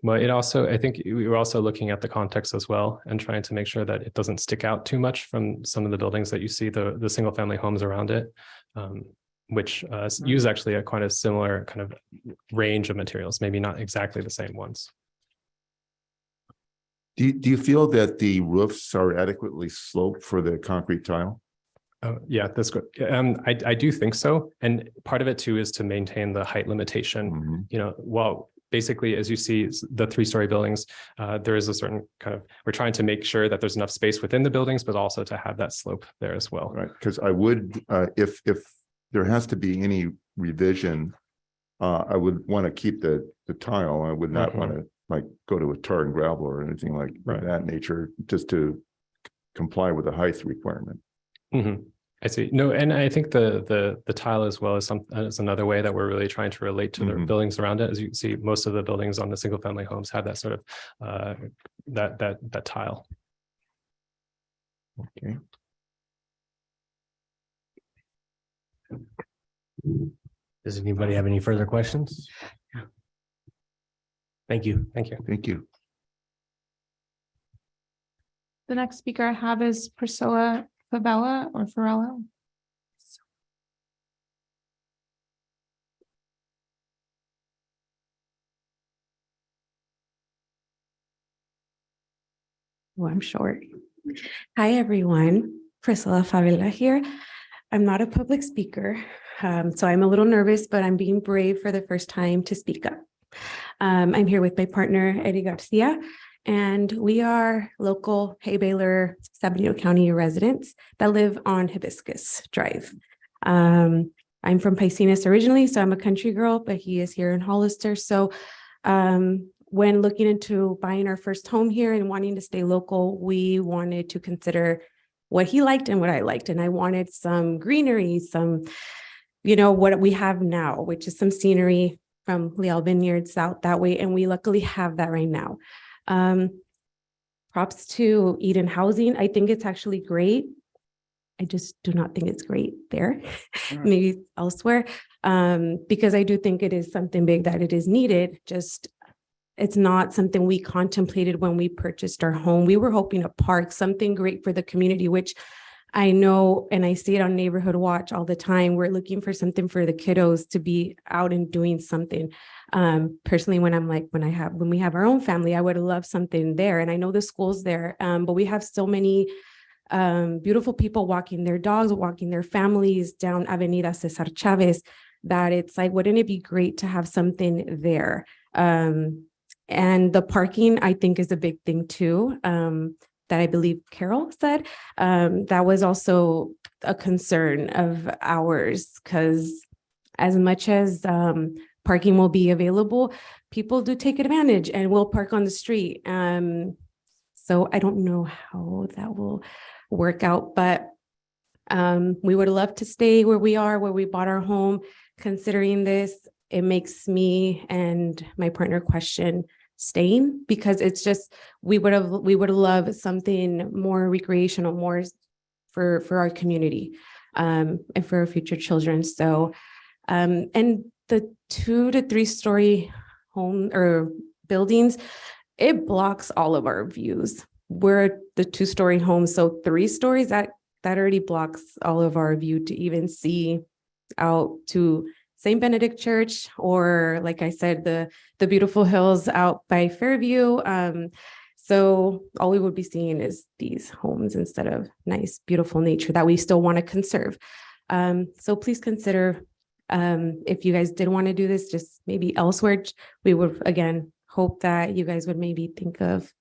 But it also, I think we were also looking at the context as well and trying to make sure that it doesn't stick out too much from some of the buildings that you see, the single family homes around it. Which use actually quite a similar kind of range of materials, maybe not exactly the same ones. Do you feel that the roofs are adequately sloped for the concrete tile? Oh, yeah, that's good. I do think so. And part of it too is to maintain the height limitation. Mhm. You know, well, basically, as you see, the 3-story buildings, there is a certain kind of, we're trying to make sure that there's enough space within the buildings, but also to have that slope there as well. Right, because I would, if there has to be any revision, I would want to keep the tile. I would not want to like go to a tar and gravel or anything like Right. that nature, just to comply with the height requirement. Mhm. I see. No, and I think the tile as well is another way that we're really trying to relate to the Mhm. buildings around it. As you can see, most of the buildings on the single family homes have that sort of that tile. Okay. Does anybody have any further questions? Thank you. Thank you. Thank you. The next speaker I have is Priscilla Fabella or Farella. Oh, I'm short. Hi, everyone. Priscilla Favela here. I'm not a public speaker, so I'm a little nervous, but I'm being brave for the first time to speak up. I'm here with my partner, Eddie Garcia, and we are local Hay Baylor, San Benito County residents that live on Hibiscus Drive. I'm from Paisanes originally, so I'm a country girl, but he is here in Hollister. So when looking into buying our first home here and wanting to stay local, we wanted to consider what he liked and what I liked. And I wanted some greenery, some, what we have now, which is some scenery from Leal Vineyards out that way. And we luckily have that right now. Props to Eden Housing. I think it's actually great. I just do not think it's great there, maybe elsewhere, because I do think it is something big that it is needed. Just it's not something we contemplated when we purchased our home. We were hoping to park something great for the community, which I know, and I see it on Neighborhood Watch all the time. We're looking for something for the kiddos to be out and doing something. Personally, when we have our own family, I would love something there. And I know the school's there, but we have so many beautiful people walking their dogs, walking their families down Avenida Cesar Chavez, that it's like, wouldn't it be great to have something there? And the parking, I think, is a big thing too, that I believe Carol said. That was also a concern of ours, because as much as parking will be available, people do take advantage and will park on the street. So I don't know how that will work out, but we would love to stay where we are, where we bought our home. Considering this, it makes me and my partner question staying, because it's just, we would love something more recreational, more for our community, and for our future children. So, and the 2 to 3 story home or buildings, it blocks all of our views. We're the 2-story home, so 3 stories, that already blocks all of our view to even see out to St. Benedict Church, or like I said, the beautiful hills out by Fairview. So all we would be seeing is these homes instead of nice, beautiful nature that we still want to conserve. So please consider, if you guys did want to do this, just maybe elsewhere. We would, again, hope that you guys would maybe think of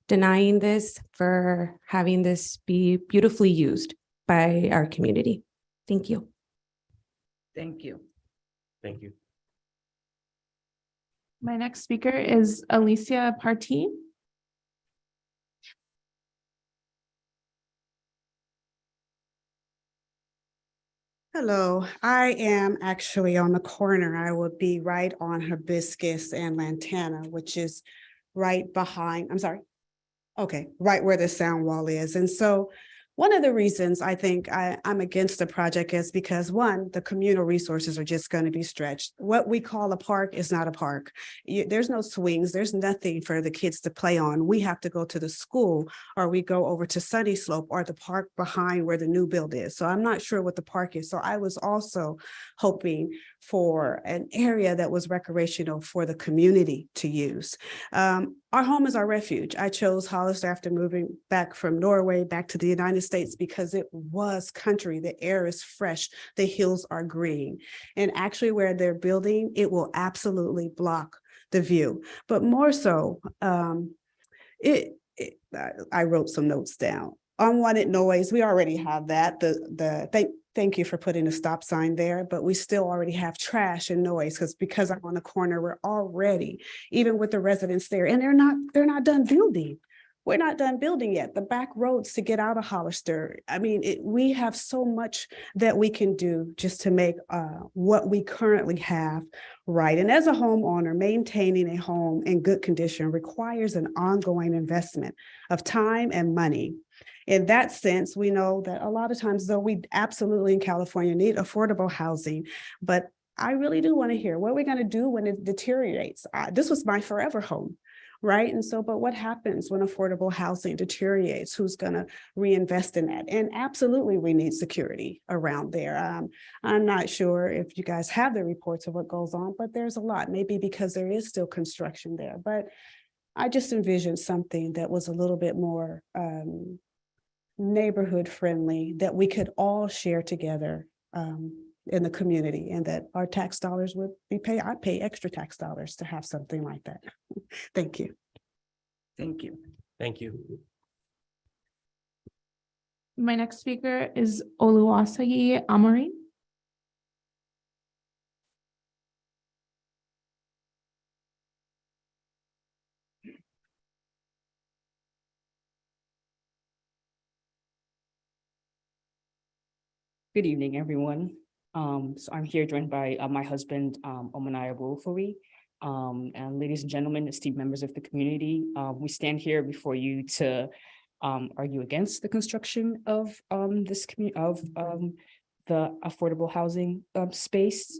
denying this for having this be beautifully used by our community. Thank you. Thank you. Thank you. My next speaker is Alicia Partee. Hello, I am actually on the corner. I would be right on Hibiscus and Lantana, which is right behind, I'm sorry. Okay, right where the sound wall is. And so one of the reasons I think I'm against the project is because, one, the communal resources are just going to be stretched. What we call a park is not a park. There's no swings. There's nothing for the kids to play on. We have to go to the school, or we go over to Sunny Slope, or the park behind where the new build is. So I'm not sure what the park is. So I was also hoping for an area that was recreational for the community to use. our home is our refuge. I chose Hollister after moving back from Norway back to the United States because it was country. The air is fresh, the hills are green. And actually where they're building, it will absolutely block the view. But more so, I wrote some notes down. Unwanted noise, we already have that. Thank you for putting a stop sign there, but we still already have trash and noise because I'm on the corner, we're already, even with the residents there, and they're not done building. We're not done building yet. The back roads to get out of Hollister. I mean, we have so much that we can do just to make what we currently have right. And as a homeowner, maintaining a home in good condition requires an ongoing investment of time and money. In that sense, we know that a lot of times, though, we absolutely in California need affordable housing, but I really do want to hear what are we going to do when it deteriorates. This was my forever home, right? And so, but what happens when affordable housing deteriorates? Who's going to reinvest in that? And absolutely, we need security around there. I'm not sure if you guys have the reports of what goes on, but there's a lot, maybe because there is still construction there. But I just envisioned something that was a little bit more neighborhood friendly that we could all share together in the community, and that our tax dollars would be paid. I'd pay extra tax dollars to have something like that. Thank you. Thank you. Thank you. My next speaker is Oluwaseyi Amori. Good evening, everyone. So I'm here joined by my husband, Omanaya Wolfori. And ladies and gentlemen, esteemed members of the community, we stand here before you to argue against the construction of the affordable housing space.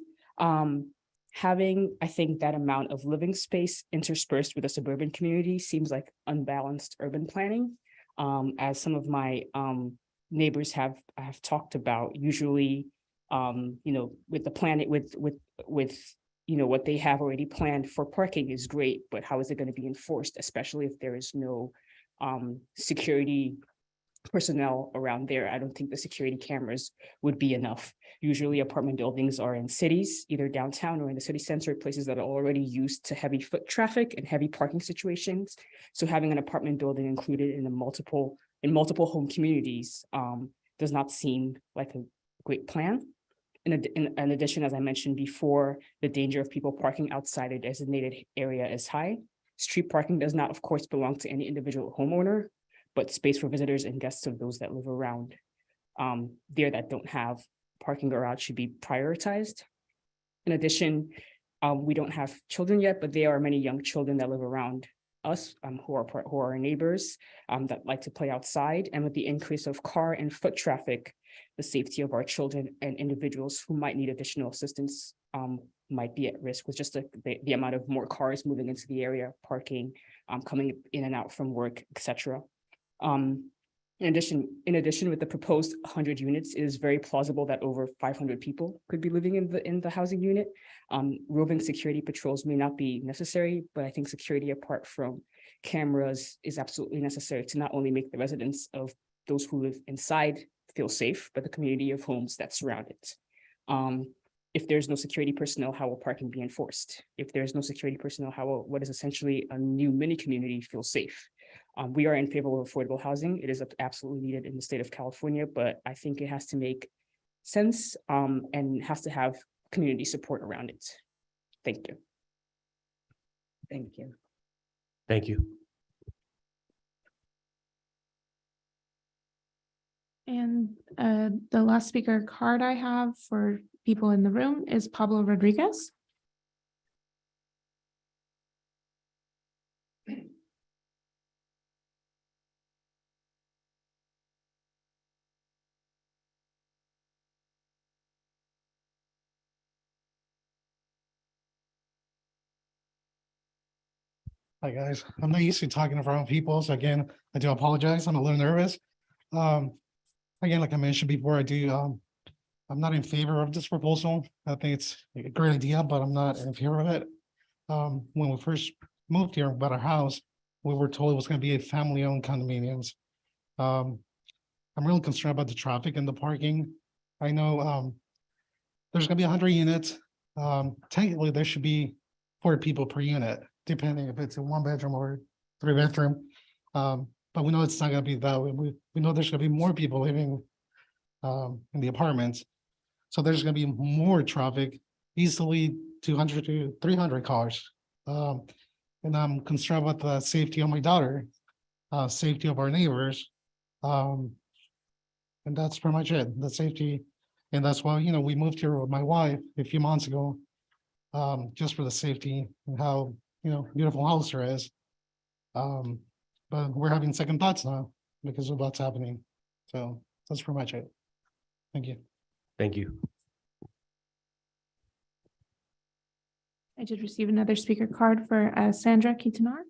Having, I think, that amount of living space interspersed with a suburban community seems like unbalanced urban planning. As some of my neighbors have talked about, usually, with the planet, with what they have already planned for parking is great, but how is it going to be enforced, especially if there is no security personnel around there? I don't think the security cameras would be enough. Usually apartment buildings are in cities, either downtown or in the city center, places that are already used to heavy foot traffic and heavy parking situations. So having an apartment building included in multiple home communities does not seem like a great plan. In addition, as I mentioned before, the danger of people parking outside a designated area is high. Street parking does not, of course, belong to any individual homeowner, but space for visitors and guests of those that live around there that don't have parking garage should be prioritized. In addition, we don't have children yet, but there are many young children that live around us who are our neighbors that like to play outside. And with the increase of car and foot traffic, the safety of our children and individuals who might need additional assistance might be at risk with just the amount of more cars moving into the area, parking, coming in and out from work, etc. In addition, with the proposed 100 units, it is very plausible that over 500 people could be living in the housing unit. Roving security patrols may not be necessary, but I think security apart from cameras is absolutely necessary to not only make the residents of those who live inside feel safe, but the community of homes that surround it. If there's no security personnel, how will parking be enforced? If there's no security personnel, how will what is essentially a new mini community feel safe? We are in favor of affordable housing. It is absolutely needed in the state of California, but I think it has to make sense and has to have community support around it. Thank you. Thank you. Thank you. And the last speaker card I have for people in the room is Pablo Rodriguez. Hi, guys. I'm not used to talking in front of people, so again, I do apologize. I'm a little nervous. Again, like I mentioned before, I'm not in favor of this proposal. I think it's a great idea, but I'm not in favor of it. When we first moved here, bought our house, we were told it was gonna be a family-owned condominiums. I'm really concerned about the traffic and the parking. I know, there's gonna be 100 units. Technically, there should be 4 people per unit, depending if it's a 1 bedroom or 3 bedroom. But we know it's not gonna be that way. We know there's gonna be more people living in the apartments. So there's gonna be more traffic, easily 200 to 300 cars. And I'm concerned about the safety of my daughter, safety of our neighbors. And that's pretty much it, the safety. And that's why, we moved here with my wife a few months ago, just for the safety and how, beautiful house there is. But we're having second thoughts now because of what's happening. So that's pretty much it. Thank you. Thank you. I did receive another speaker card for Sandra Kitanar.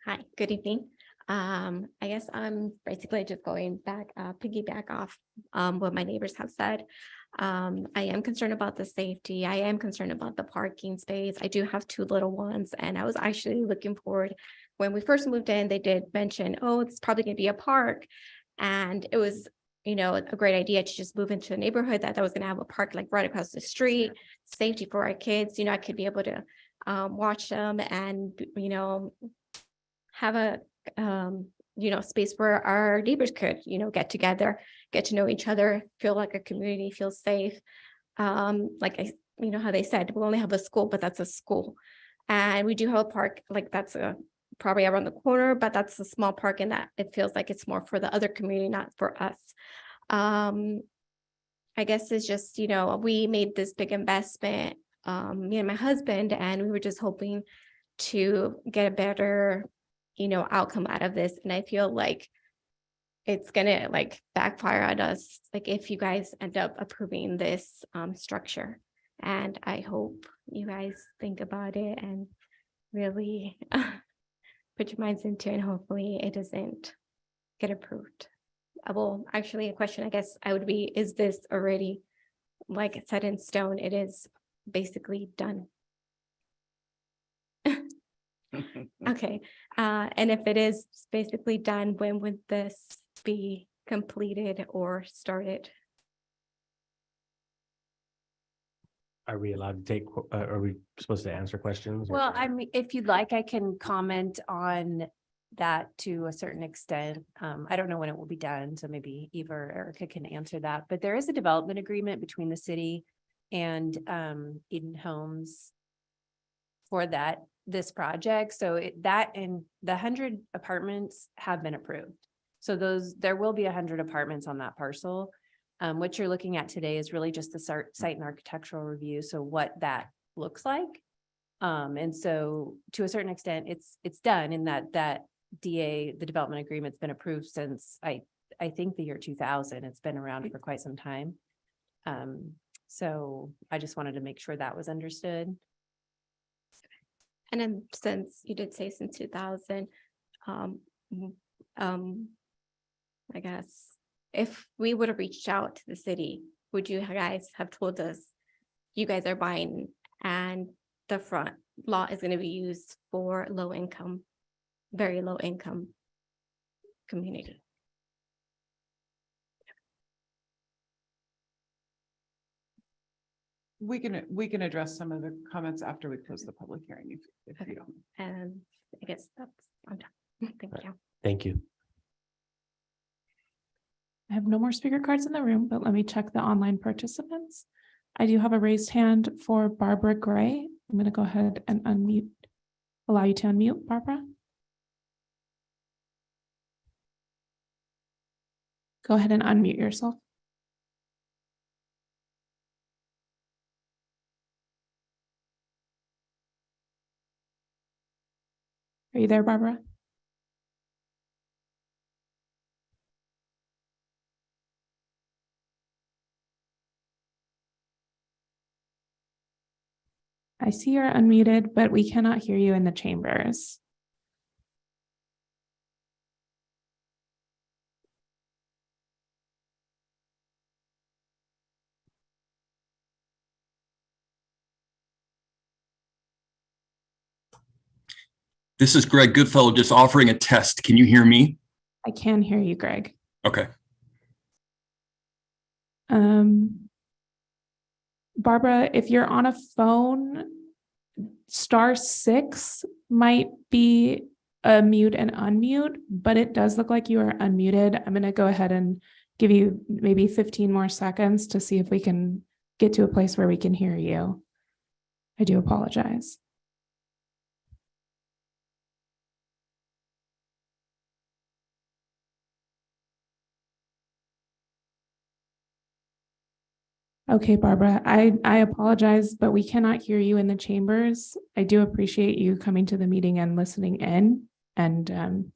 Hi, good evening. I guess I'm basically just going back, piggyback off what my neighbors have said. I am concerned about the safety. I am concerned about the parking space. I do have 2 little ones, and I was actually looking forward. When we first moved in, they did mention, oh, it's probably gonna be a park. And it was, a great idea to just move into a neighborhood that was gonna have a park like right across the street, safety for our kids. I could be able to watch them and, have a space where our neighbors could, get together, get to know each other, feel like a community, feel safe. Like how they said, we'll only have a school, but that's a school. And we do have a park, like that's probably around the corner, but that's a small park, and that it feels like it's more for the other community, not for us. I guess it's just, we made this big investment, me and my husband, and we were just hoping to get a better outcome out of this. And I feel like it's gonna backfire at us, if you guys end up approving this structure. And I hope you guys think about it and really put your minds into it, and hopefully it doesn't get approved. Well, actually, a question I guess I would be, is this already set in stone? It is basically done. Okay, and if it is basically done, when would this be completed or started? Are we allowed to are we supposed to answer questions? Well, if you'd like, I can comment on that to a certain extent. I don't know when it will be done, so maybe Eva or Erica can answer that, but there is a development agreement between the city and Eden Homes for this project. So that and the 100 apartments have been approved. So there will be 100 apartments on that parcel. What you're looking at today is really just the site and architectural review. So what that looks like. And so to a certain extent, it's done in that the development agreement's been approved since I think the year 2000. It's been around for quite some time. So I just wanted to make sure that was understood. And then since you did say since 2000, I guess if we would have reached out to the city, would you guys have told us you guys are buying and the front lot is going to be used for low income, very low income community? We can address some of the comments after we close the public hearing, if you don't. And I guess I'm done. Thank you. Thank you. I have no more speaker cards in the room, but let me check the online participants. I do have a raised hand for Barbara Gray. I'm going to go ahead and allow you to unmute, Barbara. Go ahead and unmute yourself. Are you there, Barbara? I see you're unmuted, but we cannot hear you in the chambers. This is Greg Goodfellow, just offering a test. Can you hear me? I can hear you, Greg. Okay. Barbara, if you're on a phone, *6 might be a mute and unmute, but it does look like you are unmuted. I'm going to go ahead and give you maybe 15 more seconds to see if we can get to a place where we can hear you. I do apologize. Okay, Barbara, I apologize, but we cannot hear you in the chambers. I do appreciate you coming to the meeting and listening in. And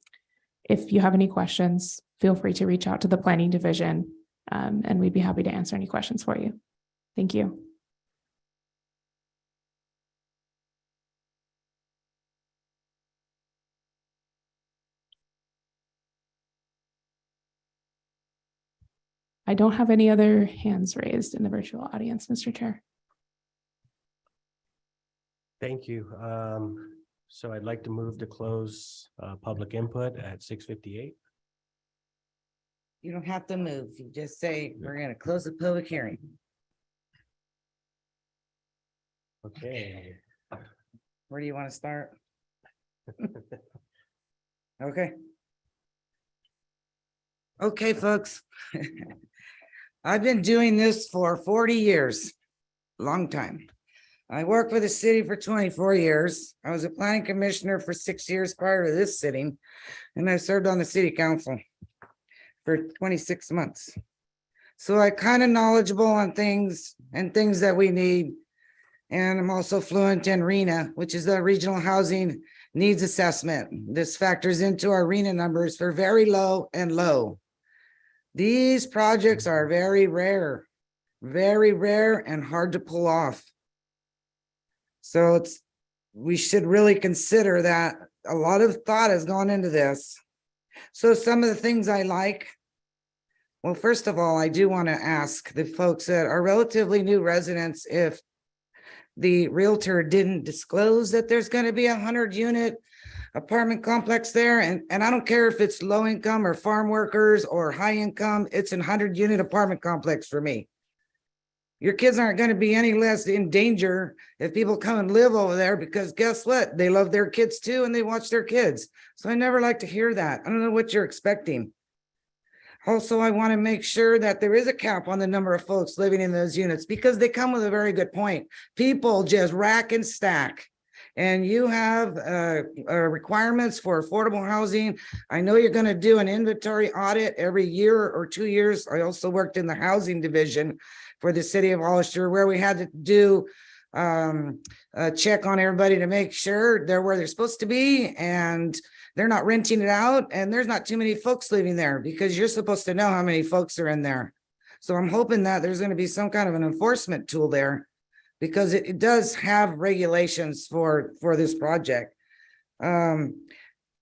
if you have any questions, feel free to reach out to the planning division, and we'd be happy to answer any questions for you. Thank you. I don't have any other hands raised in the virtual audience, Mr. Chair. Thank you. So I'd like to move to close public input at 6:58. You don't have to move. You just say, we're gonna close the public hearing. Okay. Where do you want to start? Okay. Okay, folks. I've been doing this for 40 years, long time. I worked for the city for 24 years. I was a planning commissioner for 6 years prior to this sitting, and I served on the city council for 26 months. So I'm kind of knowledgeable on things and things that we need. And I'm also fluent in RHNA, which is the Regional Housing Needs Assessment. This factors into our RHNA numbers for very low and low. These projects are very rare and hard to pull off. So we should really consider that a lot of thought has gone into this. So some of the things I like, well, first of all, I do want to ask the folks that are relatively new residents if the realtor didn't disclose that there's going to be 100-unit apartment complex there. And I don't care if it's low income or farm workers or high income, it's a 100-unit apartment complex for me. Your kids aren't going to be any less in danger if people come and live over there, because guess what? They love their kids too, and they watch their kids. So I never like to hear that. I don't know what you're expecting. Also, I want to make sure that there is a cap on the number of folks living in those units, because they come with a very good point. People just rack and stack. And you have requirements for affordable housing. I know you're going to do an inventory audit every year or 2 years. I also worked in the housing division for the city of Hollister, where we had to do a check on everybody to make sure they're where they're supposed to be and they're not renting it out, and there's not too many folks living there, because you're supposed to know how many folks are in there. So I'm hoping that there's going to be some kind of an enforcement tool there, because it does have regulations for this project.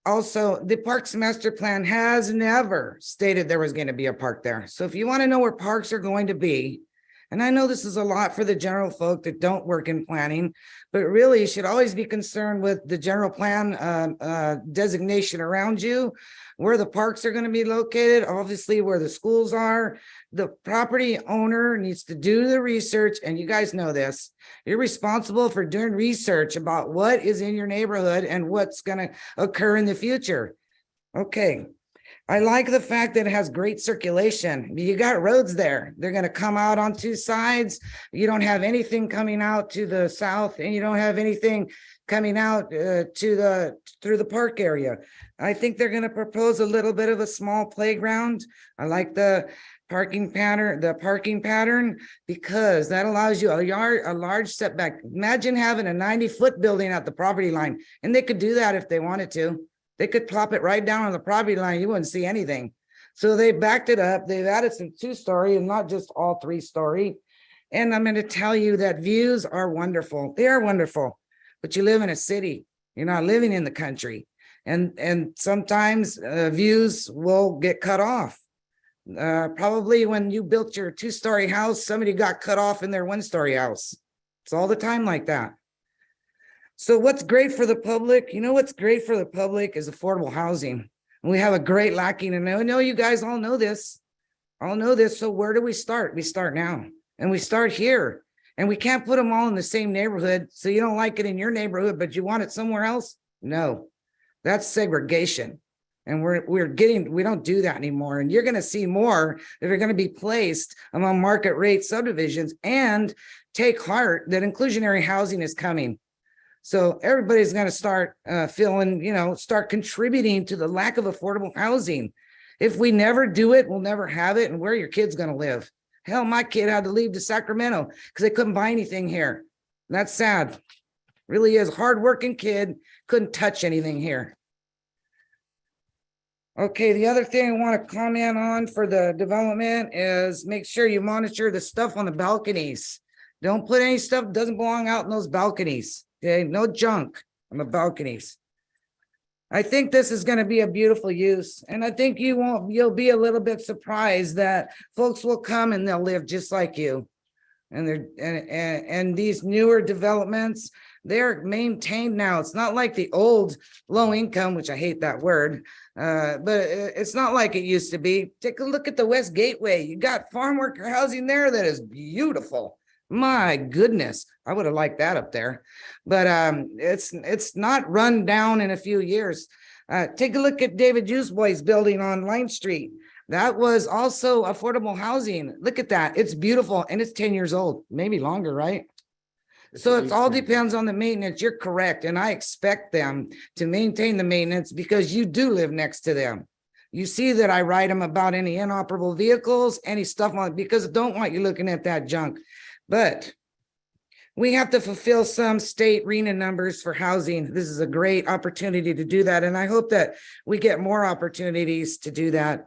Also, the Parks Master Plan has never stated there was going to be a park there. So if you want to know where parks are going to be, and I know this is a lot for the general folk that don't work in planning, but really you should always be concerned with the general plan designation around you, where the parks are going to be located, obviously where the schools are. The property owner needs to do the research, and you guys know this. You're responsible for doing research about what is in your neighborhood and what's going to occur in the future. Okay. I like the fact that it has great circulation. You got roads there. They're going to come out on two sides. You don't have anything coming out to the south, and you don't have anything coming out through the park area. I think they're going to propose a little bit of a small playground. I like the parking pattern, because that allows you a large setback. Imagine having a 90-foot building at the property line, and they could do that if they wanted to. They could plop it right down on the property line. You wouldn't see anything. So they backed it up. They've added some 2-story and not just all 3-story. And I'm going to tell you that views are wonderful. They are wonderful, but you live in a city. You're not living in the country. And sometimes views will get cut off. Probably when you built your 2-story house, somebody got cut off in their 1-story house. It's all the time like that. So what's great for the public? You know, what's great for the public is affordable housing. And we have a great lacking, and I know you guys all know this. So where do we start? We start now, and we start here. And we can't put them all in the same neighborhood. So you don't like it in your neighborhood, but you want it somewhere else? No, that's segregation. And we don't do that anymore. And you're going to see more that are going to be placed among market rate subdivisions, and take heart that inclusionary housing is coming. So everybody's going to start start contributing to the lack of affordable housing. If we never do it, we'll never have it. And where are your kids going to live? Hell, my kid had to leave to Sacramento because they couldn't buy anything here. That's sad. Really is. Hardworking kid, couldn't touch anything here. Okay, the other thing I want to comment on for the development is make sure you monitor the stuff on the balconies. Don't put any stuff that doesn't belong out in those balconies. Okay, no junk on the balconies. I think this is going to be a beautiful use, and I think you'll be a little bit surprised that folks will come and they'll live just like you. And these newer developments, they're maintained now. It's not like the old low income, which I hate that word, but it's not like it used to be. Take a look at the West Gateway. You got farm worker housing there that is beautiful. My goodness, I would have liked that up there, but it's not run down in a few years. Take a look at David Usboy's building on Line Street. That was also affordable housing. Look at that. It's beautiful, and it's 10 years old, maybe longer, right? So it all depends on the maintenance. You're correct, and I expect them to maintain the maintenance because you do live next to them. You see that I write them about any inoperable vehicles, any stuff on, because I don't want you looking at that junk. But we have to fulfill some state RENA numbers for housing. This is a great opportunity to do that. And I hope that we get more opportunities to do that.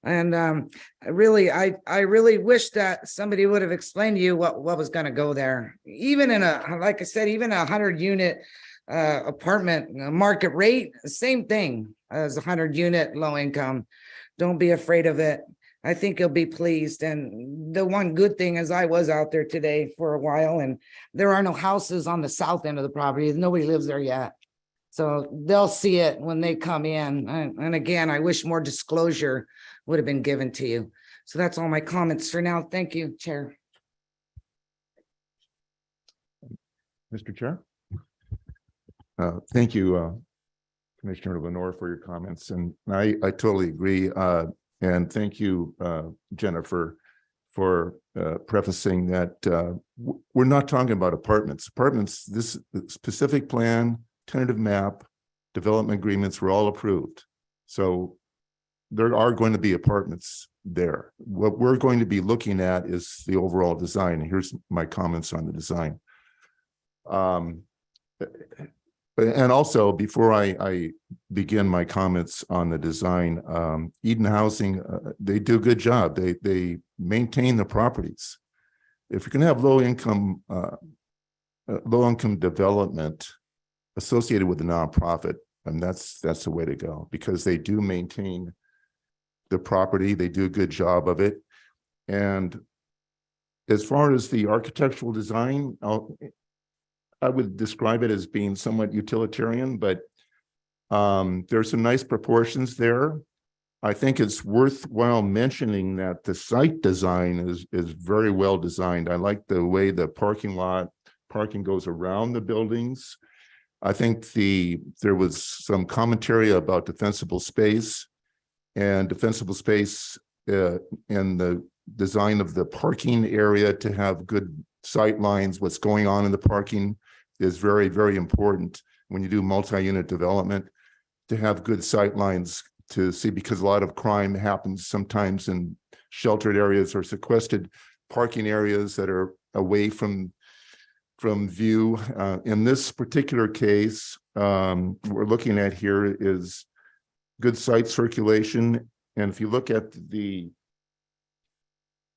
And I really wish that somebody would have explained to you what was going to go there. Even in like I said, even 100-unit apartment market rate, same thing as 100-unit low income. Don't be afraid of it. I think you'll be pleased. And the one good thing is I was out there today for a while, and there are no houses on the south end of the property. Nobody lives there yet. So they'll see it when they come in. And again, I wish more disclosure would have been given to you. So that's all my comments for now. Thank you, Chair. Mr. Chair. Thank you, Commissioner Lenore, for your comments. And I totally agree. And thank you, Jennifer, for prefacing that we're not talking about apartments. Apartments, this specific plan, tentative map, development agreements were all approved. So there are going to be apartments there. What we're going to be looking at is the overall design. And here's my comments on the design. And also, before I begin my comments on the design, Eden Housing, they do a good job. They maintain the properties. If you're going to have low income development associated with a nonprofit, and that's the way to go, because they do maintain the property. They do a good job of it. And as far as the architectural design, I would describe it as being somewhat utilitarian, but there's some nice proportions there. I think it's worthwhile mentioning that the site design is very well designed. I like the way the parking goes around the buildings. I think there was some commentary about defensible space and defensible space in the design of the parking area to have good sight lines. What's going on in the parking is very, very important when you do multi-unit development, to have good sight lines to see, because a lot of crime happens sometimes in sheltered areas or sequestered parking areas that are away from view. In this particular case, we're looking at here is good site circulation. And if you look at the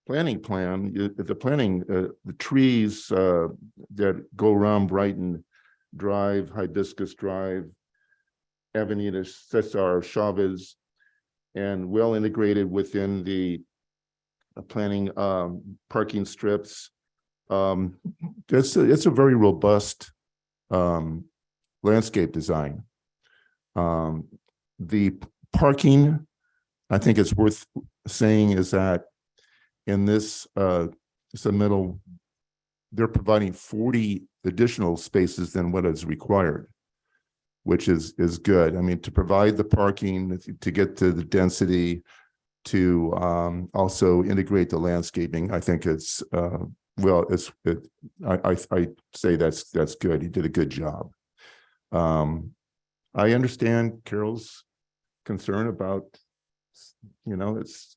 planning plan, the trees that go around Brighton Drive, Hibiscus Drive, Avenida Cesar Chavez, and well integrated within the planning parking strips. It's a very robust landscape design. The parking, I think it's worth saying is that in this submittal, they're providing 40 additional spaces than what is required, which is good. I mean, to provide the parking, to get to the density, to also integrate the landscaping, I think it's I say that's good. He did a good job. I understand Carol's concern about, it's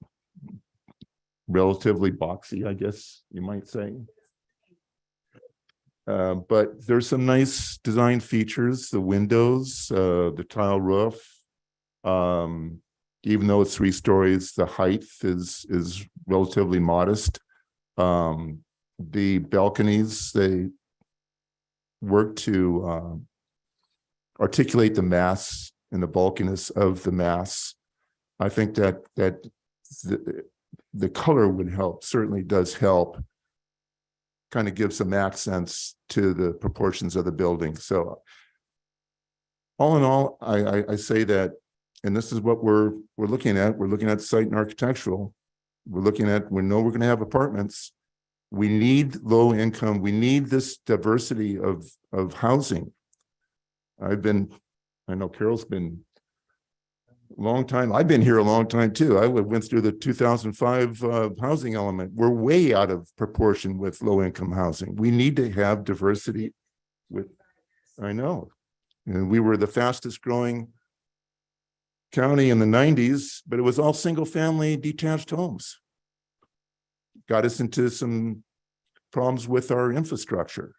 relatively boxy, I guess you might say. But there's some nice design features, the windows, the tile roof. Even though it's 3 stories, the height is relatively modest. The balconies, they work to articulate the mass and the bulkiness of the mass. I think that the color would help, certainly does help, kind of give some accents to the proportions of the building. So all in all, I say that, and this is what we're looking at. We're looking at site and architectural. We know we're going to have apartments. We need low income. We need this diversity of housing. I know Carol's been a long time. I've been here a long time too. I went through the 2005 housing element. We're way out of proportion with low income housing. We need to have diversity I know. And we were the fastest growing county in the 90s, but it was all single family detached homes. Got us into some problems with our infrastructure.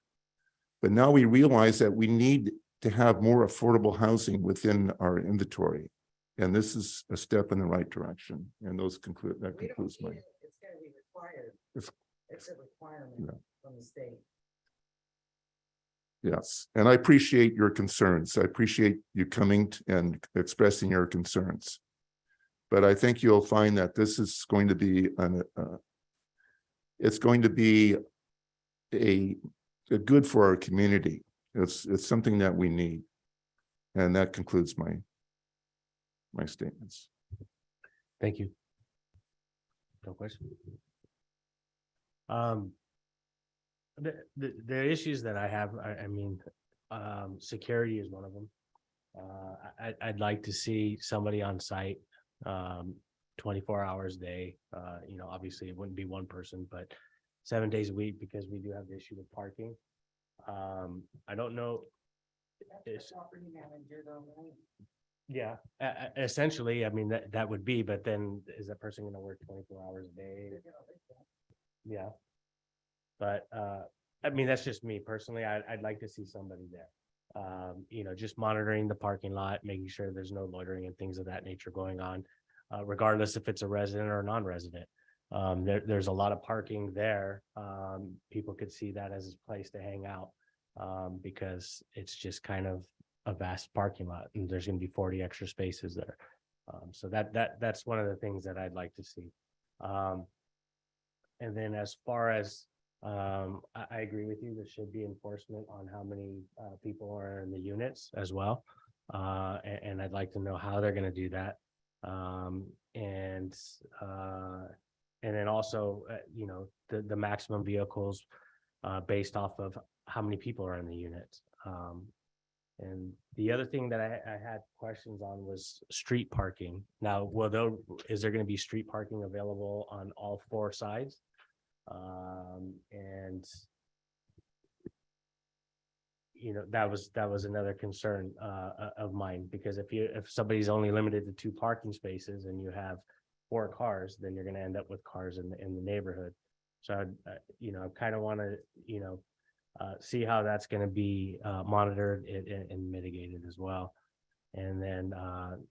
But now we realize that we need to have more affordable housing within our inventory. And this is a step in the right direction. And that concludes my. It's gonna be required. It's a requirement from the state. Yes, and I appreciate your concerns. I appreciate you coming and expressing your concerns. But I think you'll find that this is going to be it's going to be a good for our community. It's something that we need. And that concludes my statements. Thank you. No question. The issues that I have, I mean, security is one of them. I'd like to see somebody on site 24 hours a day. Obviously it wouldn't be one person, but 7 days a week, because we do have the issue with parking. I don't know. Property manager though, right? Yeah, essentially, I mean, that would be, but then is that person gonna work 24 hours a day? Yeah. But, I mean, that's just me personally. I'd like to see somebody there. Just monitoring the parking lot, making sure there's no loitering and things of that nature going on, regardless if it's a resident or a non-resident. There's a lot of parking there. People could see that as a place to hang out, because it's just kind of a vast parking lot, and there's going to be 40 extra spaces there. So that's one of the things that I'd like to see. And then as far as I agree with you, there should be enforcement on how many people are in the units as well. And I'd like to know how they're going to do that. And then also, the maximum vehicles based off of how many people are in the unit. And the other thing that I had questions on was street parking. Now, is there going to be street parking available on all 4 sides? And that was another concern of mine, because if somebody's only limited to 2 parking spaces and you have 4 cars, then you're going to end up with cars in the neighborhood. So I kind of want to see how that's going to be monitored and mitigated as well. And then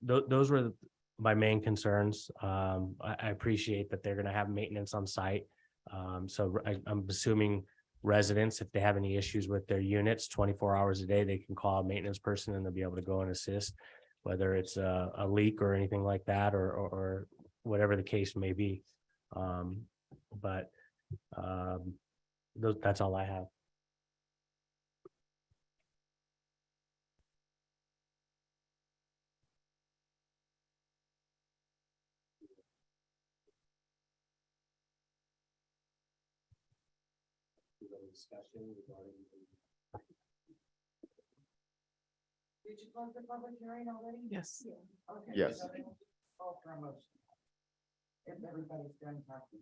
those were my main concerns. I appreciate that they're going to have maintenance on site. So I'm assuming residents, if they have any issues with their units 24 hours a day, they can call a maintenance person and they'll be able to go and assist, whether it's a leak or anything like that, or whatever the case may be. But that's all I have. discussion regarding. Did you close the public hearing already? Yes. Okay. Yes. so then call for a motion. If everybody's done talking.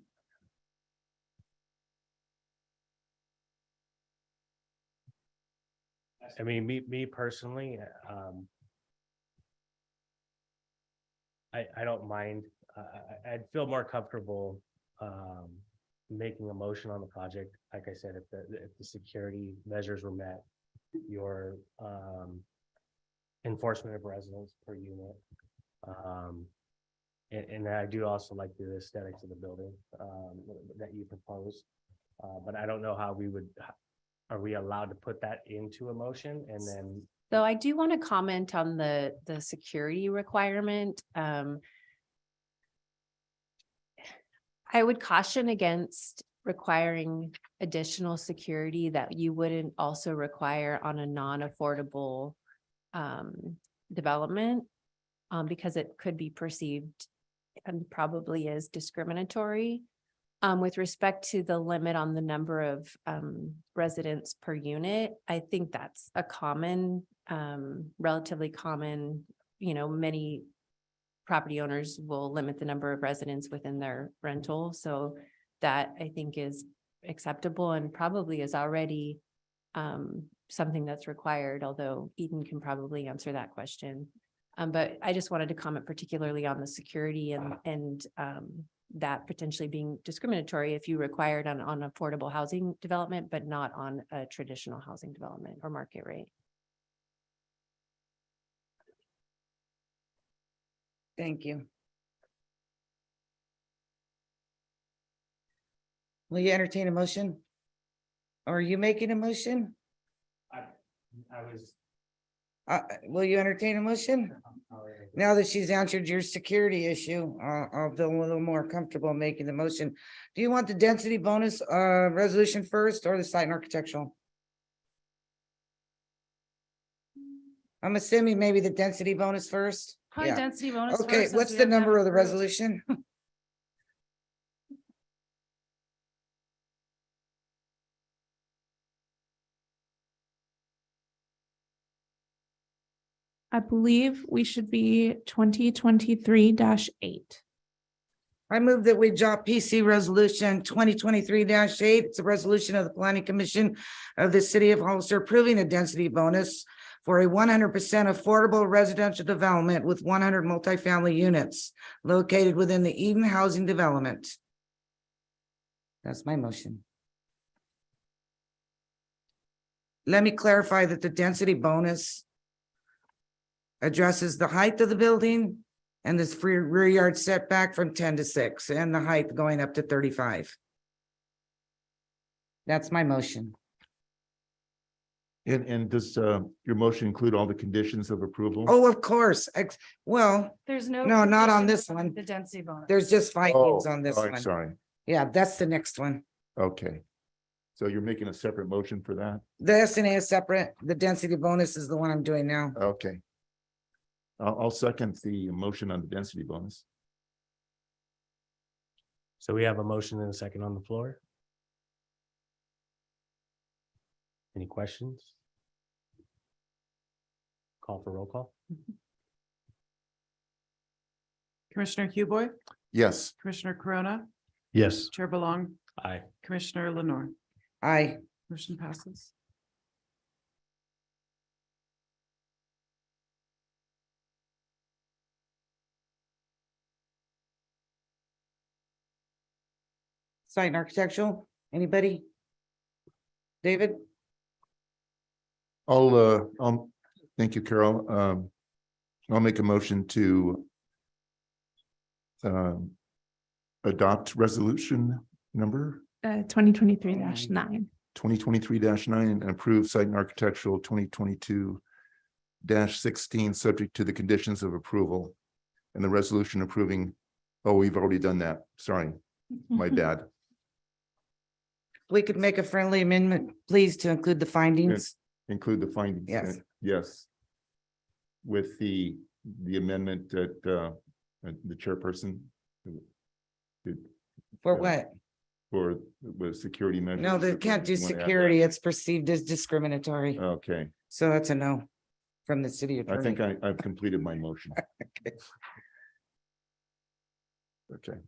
I mean, me personally, I don't mind, I'd feel more comfortable, making a motion on the project. Like I said, if the security measures were met, your, enforcement of residents per unit. And I do also like the aesthetics of the building, that you proposed. But I don't know how we would, are we allowed to put that into a motion and then? So I do want to comment on the security requirement. I would caution against requiring additional security that you wouldn't also require on a non-affordable development, because it could be perceived and probably is discriminatory. With respect to the limit on the number of residents per unit, I think that's a common, relatively common, many property owners will limit the number of residents within their rental. So that I think is acceptable and probably is already something that's required, although Eden can probably answer that question. But I just wanted to comment particularly on the security and that potentially being discriminatory if you required on affordable housing development, but not on a traditional housing development or market rate. Thank you. Will you entertain a motion? Or are you making a motion? I was. Will you entertain a motion? Now that she's answered your security issue, I'll feel a little more comfortable making the motion. Do you want the density bonus resolution first or the site and architectural? I'm assuming maybe the density bonus first. Probably Yeah. density bonus. Okay, first, since what's we the haven't had number it of the approved. resolution? I believe we should be 2023-8. I move that we adopt PC Resolution 2023-8. It's a resolution of the Planning Commission of the City of Hollister approving a density bonus for a 100% affordable residential development with 100 multifamily units located within the Eden Housing Development. That's my motion. Let me clarify that the density bonus addresses the height of the building and this free rear yard setback from 10 to 6 and the height going up to 35. That's my motion. And does your motion include all the conditions of approval? Oh, of course. Well, There's no. no, not on condition this on one. The density bonus. There's just findings on this Oh, I'm one. sorry. Yeah, that's the next one. Okay. So you're making a separate motion for that? The SNA is separate. The density bonus is the one I'm doing now. Okay. I'll second the motion on the density bonus. So we have a motion and a second on the floor. Any questions? Call for roll call? Commissioner Huboy, Yes. Commissioner Corona, Yes. Chair Belong, Aye. Commissioner Lenore. Aye. Motion passes. Site and architectural, anybody? David? Thank you, Carol. I'll make a motion to adopt resolution number 2023-9. 2023-9 and approve site and architectural 2022-16, subject to the conditions of approval. And the resolution approving, oh, we've already done that. Sorry, my bad. We could make a friendly amendment, please, to include the findings. Include the findings. Yes. Yes. With the amendment that the chairperson. For what? for with security measures? No, they can't do You wanna add that? security. It's perceived as discriminatory. Okay, So that's a no from the city I attorney. think I've completed my motion. Okay,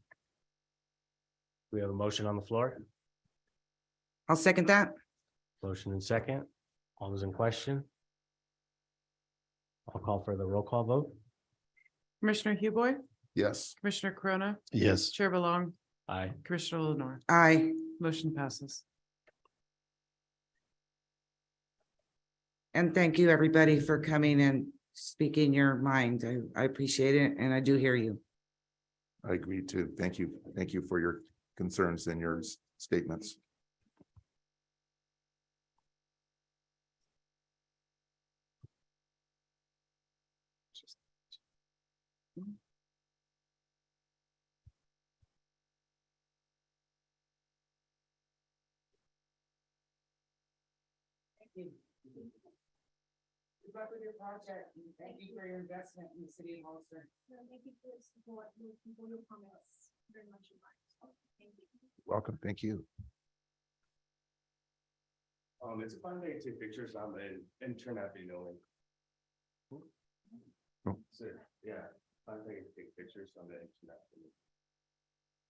We have a motion on the floor, I'll second that. motion and second. All those in question? I'll call for the roll call vote. Commissioner Huboy, yes. Commissioner Corona, Yes. Chair Belong, Aye. Commissioner Lenore, Aye. motion passes. And thank you, everybody, for coming and speaking your mind. I appreciate it, and I do hear you. I agree too. Thank you. Thank you for your concerns and your statements. Thank you. Good luck with your project, and thank you for your investment in the city of Hollister. Thank you for your support. Your comments very much in mind. Thank you. Welcome. Thank you. It's a fun day to take pictures on and turn out video link. Oh. So, yeah, fun day to take pictures on the internet.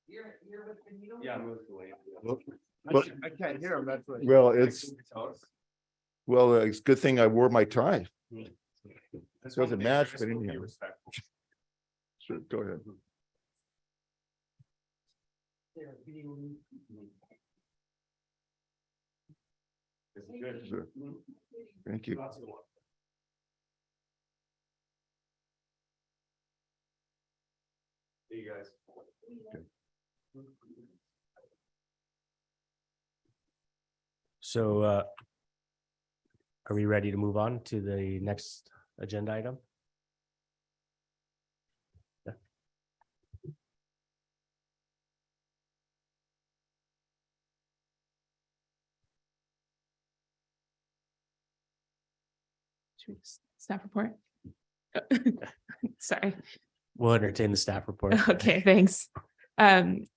You're with the needle? Yeah, I'm with the way. Well- I can't hear him, that's what. Well, it's a good thing I wore my tie. Doesn't match, but anyhow. Sure, go ahead. Sure. Thank you. See you guys. So, are we ready to move on to the next agenda item? Yeah. Staff report. Sorry. We'll entertain the staff report. Okay, thanks.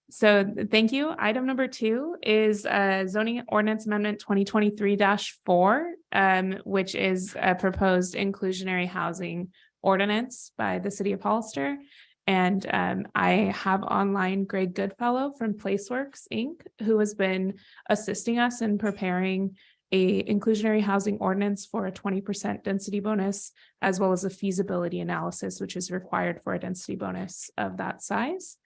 So thank you. Item number 2 is zoning ordinance amendment 2023-4, which is a proposed inclusionary housing ordinance by the city of Hollister. And I have online Greg Goodfellow from Placeworks Inc., who has been assisting us in preparing a inclusionary housing ordinance for a 20% density bonus, as well as a feasibility analysis, which is required for a density bonus of that size.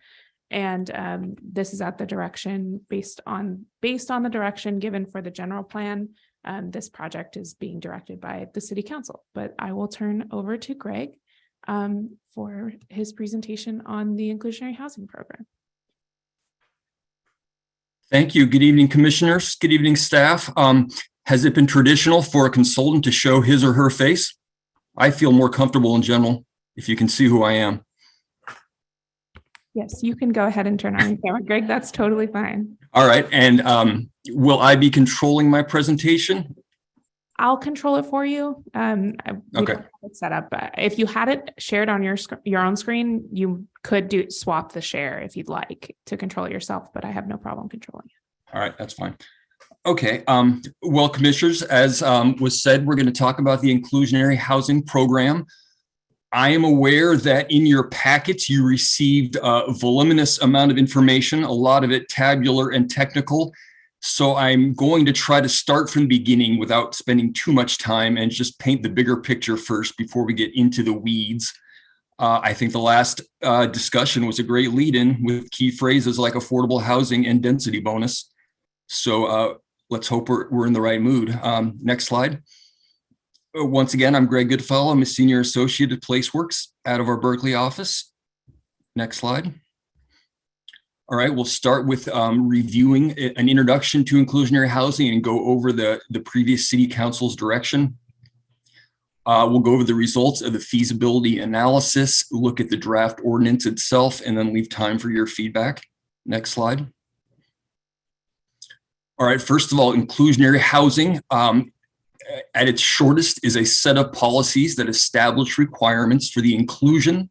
And this is at the direction based on the direction given for the general plan. This project is being directed by the city council, but I will turn over to Greg for his presentation on the inclusionary housing program. Thank you. Good evening, commissioners. Good evening, staff. Has it been traditional for a consultant to show his or her face? I feel more comfortable in general if you can see who I am. Yes, you can go ahead and turn on your camera, Greg. That's totally fine. All right. And will I be controlling my presentation? I'll control it for you. We Okay. don't have it set up, but if you had it shared on your own screen, you could swap the share if you'd like to control it yourself, but I have no problem controlling it. All right, that's fine. Okay, well, commissioners, as was said, we're going to talk about the inclusionary housing program. I am aware that in your packets, you received a voluminous amount of information, a lot of it tabular and technical. So I'm going to try to start from the beginning without spending too much time and just paint the bigger picture first before we get into the weeds. I think the last discussion was a great lead-in with key phrases like affordable housing and density bonus. So let's hope we're in the right mood. Next slide. Once again, I'm Greg Goodfellow. I'm a senior associate at Placeworks out of our Berkeley office. Next slide. All right, we'll start with reviewing an introduction to inclusionary housing and go over the previous city council's direction. We'll go over the results of the feasibility analysis, look at the draft ordinance itself, and then leave time for your feedback. Next slide. All right, first of all, inclusionary housing at its shortest is a set of policies that establish requirements for the inclusion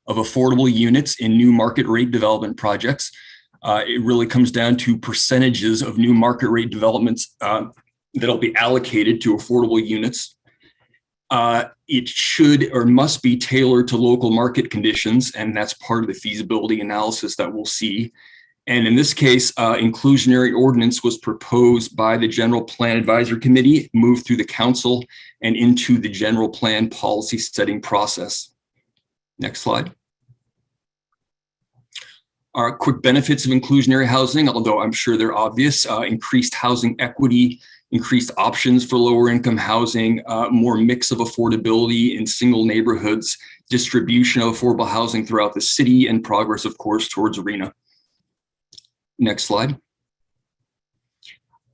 of affordable units in new market rate development projects. It really comes down to percentages of new market rate developments that'll be allocated to affordable units. It should or must be tailored to local market conditions, and that's part of the feasibility analysis that we'll see. And in this case, inclusionary ordinance was proposed by the General Plan Advisory Committee, moved through the council and into the general plan policy setting process. Next slide. Our quick benefits of inclusionary housing, although I'm sure they're obvious: increased housing equity, increased options for lower income housing, more mix of affordability in single neighborhoods, distribution of affordable housing throughout the city, and progress, of course, towards RHNA. Next slide.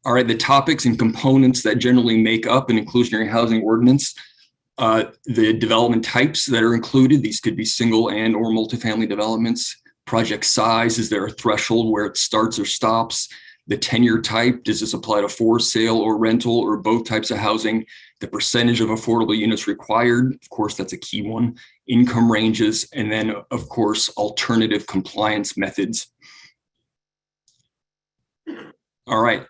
All right, the topics and components that generally make up an inclusionary housing ordinance. The development types that are included, these could be single and or multifamily developments. Project size, is there a threshold where it starts or stops? The tenure type, does this apply to for sale or rental or both types of housing? The percentage of affordable units required, of course, that's a key one. Income ranges, and then, of course, alternative compliance methods. All right,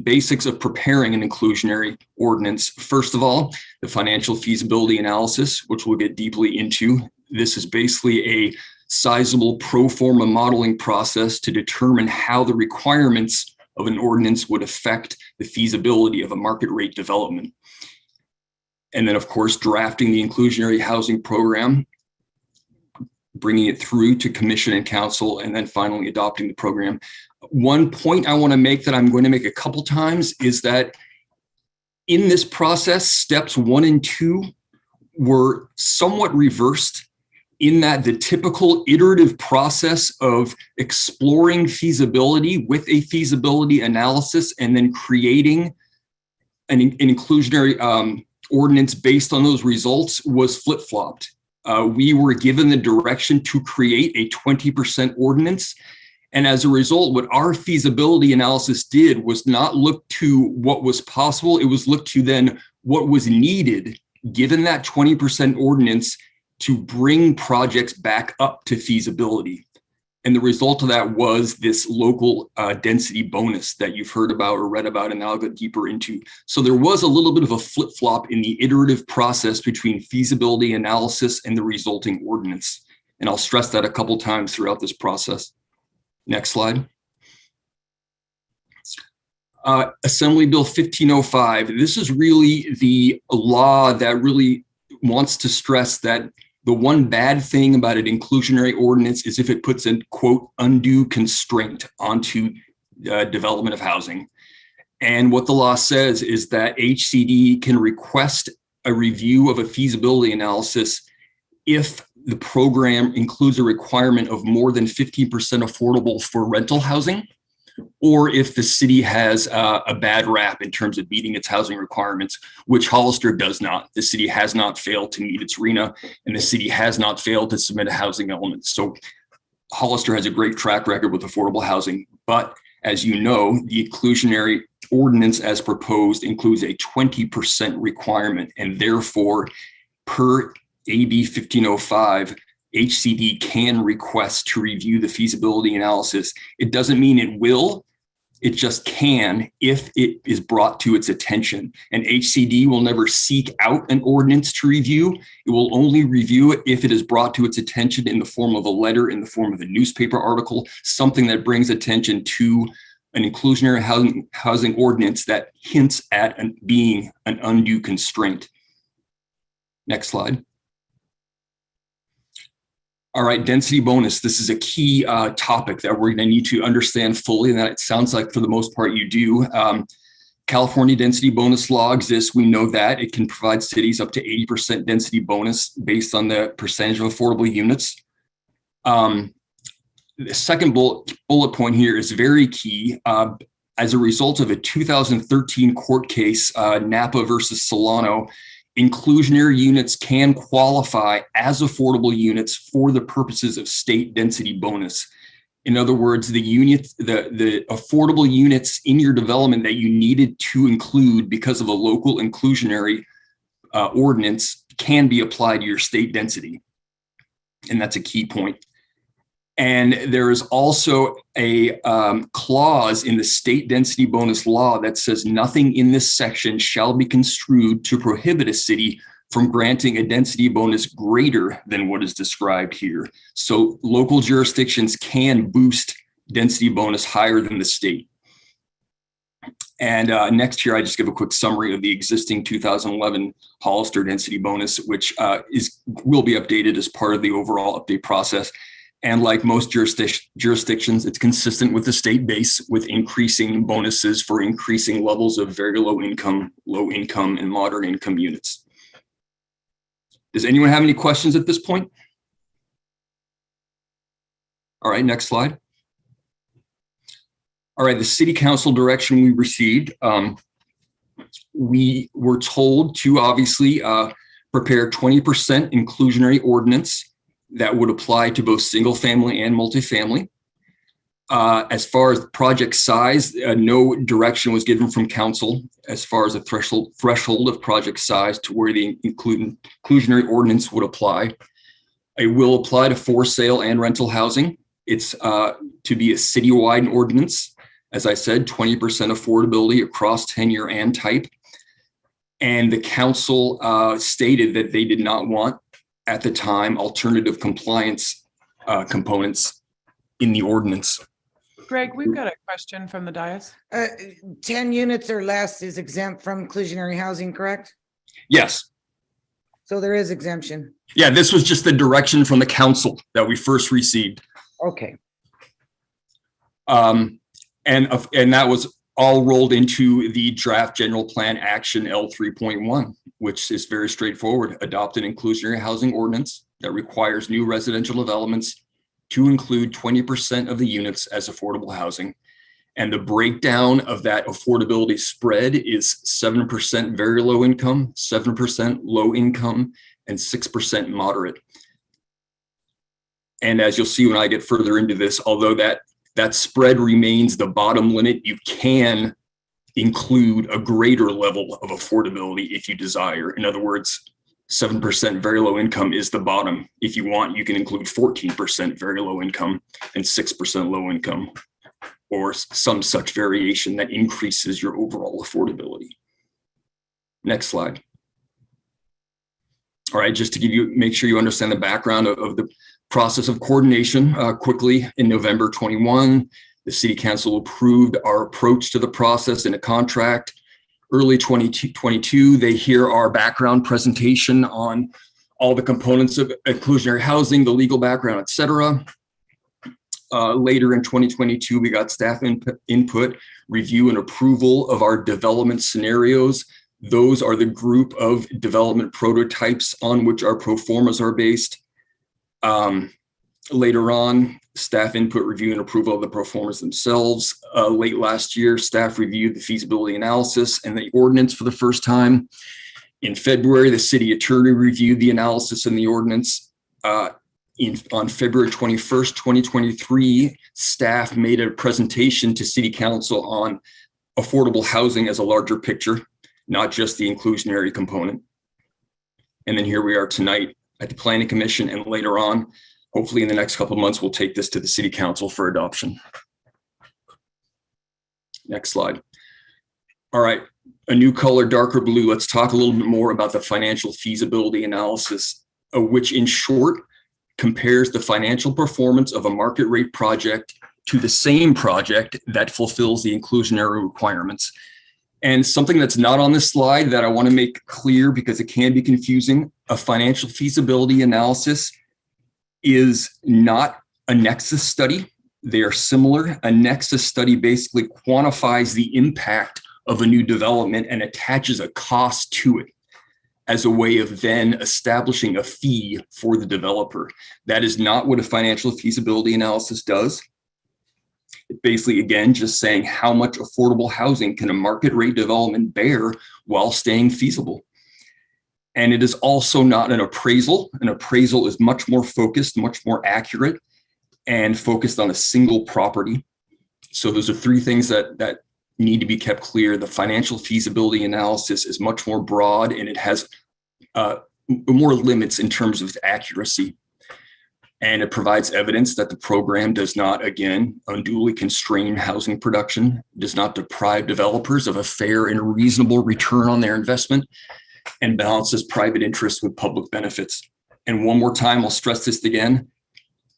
basics of preparing an inclusionary ordinance. First of all, the financial feasibility analysis, which we'll get deeply into. This is basically a sizable pro forma modeling process to determine how the requirements of an ordinance would affect the feasibility of a market rate development. And then, of course, drafting the inclusionary housing program, bringing it through to commission and council, and then finally adopting the program. One point I want to make that I'm going to make a couple times is that in this process, steps 1 and 2 were somewhat reversed, in that the typical iterative process of exploring feasibility with a feasibility analysis and then creating an inclusionary ordinance based on those results was flip-flopped. We were given the direction to create a 20% ordinance. And as a result, what our feasibility analysis did was not look to what was possible. It was look to then what was needed, given that 20% ordinance, to bring projects back up to feasibility. And the result of that was this local density bonus that you've heard about or read about, and I'll go deeper into. So there was a little bit of a flip-flop in the iterative process between feasibility analysis and the resulting ordinance. And I'll stress that a couple times throughout this process. Next slide. Assembly Bill 1505. This is really the law that really wants to stress that the one bad thing about an inclusionary ordinance is if it puts a, quote, undue constraint onto development of housing. And what the law says is that HCD can request a review of a feasibility analysis if the program includes a requirement of more than 15% affordable for rental housing, or if the city has a bad rap in terms of meeting its housing requirements, which Hollister does not. The city has not failed to meet its RHNA, and the city has not failed to submit a housing element. So Hollister has a great track record with affordable housing. But as you know, the inclusionary ordinance as proposed includes a 20% requirement, and therefore, per AB 1505, HCD can request to review the feasibility analysis. It doesn't mean it will, it just can if it is brought to its attention. And HCD will never seek out an ordinance to review. It will only review it if it is brought to its attention in the form of a letter, in the form of a newspaper article, something that brings attention to an inclusionary housing ordinance that hints at being an undue constraint. Next slide. All right, density bonus. This is a key topic that we're going to need to understand fully, and that it sounds like for the most part you do. California density bonus law exists. We know that it can provide cities up to 80% density bonus based on the percentage of affordable units. The second bullet point here is very key. As a result of a 2013 court case, Napa versus Solano, inclusionary units can qualify as affordable units for the purposes of state density bonus. In other words, the affordable units in your development that you needed to include because of a local inclusionary ordinance can be applied to your state density. And that's a key point. And there is also a clause in the state density bonus law that says nothing in this section shall be construed to prohibit a city from granting a density bonus greater than what is described here. So local jurisdictions can boost density bonus higher than the state. And next year, I just give a quick summary of the existing 2011 Hollister density bonus, which will be updated as part of the overall update process. And like most jurisdictions, it's consistent with the state base, with increasing bonuses for increasing levels of very low income, and moderate income units. Does anyone have any questions at this point? All right, next slide. All right, the city council direction we received, we were told to obviously prepare 20% inclusionary ordinance that would apply to both single family and multifamily. As far as project size, no direction was given from council as far as a threshold of project size to where the inclusionary ordinance would apply. It will apply to for sale and rental housing. It's to be a citywide ordinance. As I said, 20% affordability across tenure and type. And the council stated that they did not want, at the time, alternative compliance components in the ordinance. Greg, we've got a question from the dais. 10 units or less is exempt from inclusionary housing, correct? Yes. So there is exemption. Yeah, this was just the direction from the council that we first received. Okay. And that was all rolled into the draft general plan action L 3.1, which is very straightforward. Adopt an inclusionary housing ordinance that requires new residential developments to include 20% of the units as affordable housing. And the breakdown of that affordability spread is 7% very low income, 7% low income, and 6% moderate. And as you'll see when I get further into this, although that spread remains the bottom limit, you can include a greater level of affordability if you desire. In other words, 7% very low income is the bottom. If you want, you can include 14% very low income and 6% low income, or some such variation that increases your overall affordability. Next slide. All right, just to make sure you understand the background of the process of coordination quickly. In November 21, the city council approved our approach to the process in a contract. Early 2022, they hear our background presentation on all the components of inclusionary housing, the legal background, et cetera. Later in 2022, we got staff input, review and approval of our development scenarios. Those are the group of development prototypes on which our pro formas are based. Later on, staff input, review and approval of the pro formas themselves. Late last year, staff reviewed the feasibility analysis and the ordinance for the first time. In February, the city attorney reviewed the analysis and the ordinance. On February 21st, 2023, staff made a presentation to city council on affordable housing as a larger picture, not just the inclusionary component. And then here we are tonight at the Planning Commission, and later on, hopefully in the next couple of months, we'll take this to the city council for adoption. Next slide. All right, a new color, darker blue. Let's talk a little bit more about the financial feasibility analysis, which in short, compares the financial performance of a market rate project to the same project that fulfills the inclusionary requirements. And something that's not on this slide that I want to make clear because it can be confusing, a financial feasibility analysis is not a nexus study. They are similar. A nexus study basically quantifies the impact of a new development and attaches a cost to it as a way of then establishing a fee for the developer. That is not what a financial feasibility analysis does. It basically, again, just saying how much affordable housing can a market rate development bear while staying feasible. And it is also not an appraisal. An appraisal is much more focused, much more accurate, and focused on a single property. So those are three things that need to be kept clear. The financial feasibility analysis is much more broad, and it has more limits in terms of accuracy. And it provides evidence that the program does not, again, unduly constrain housing production, does not deprive developers of a fair and reasonable return on their investment, and balances private interests with public benefits. And one more time, I'll stress this again.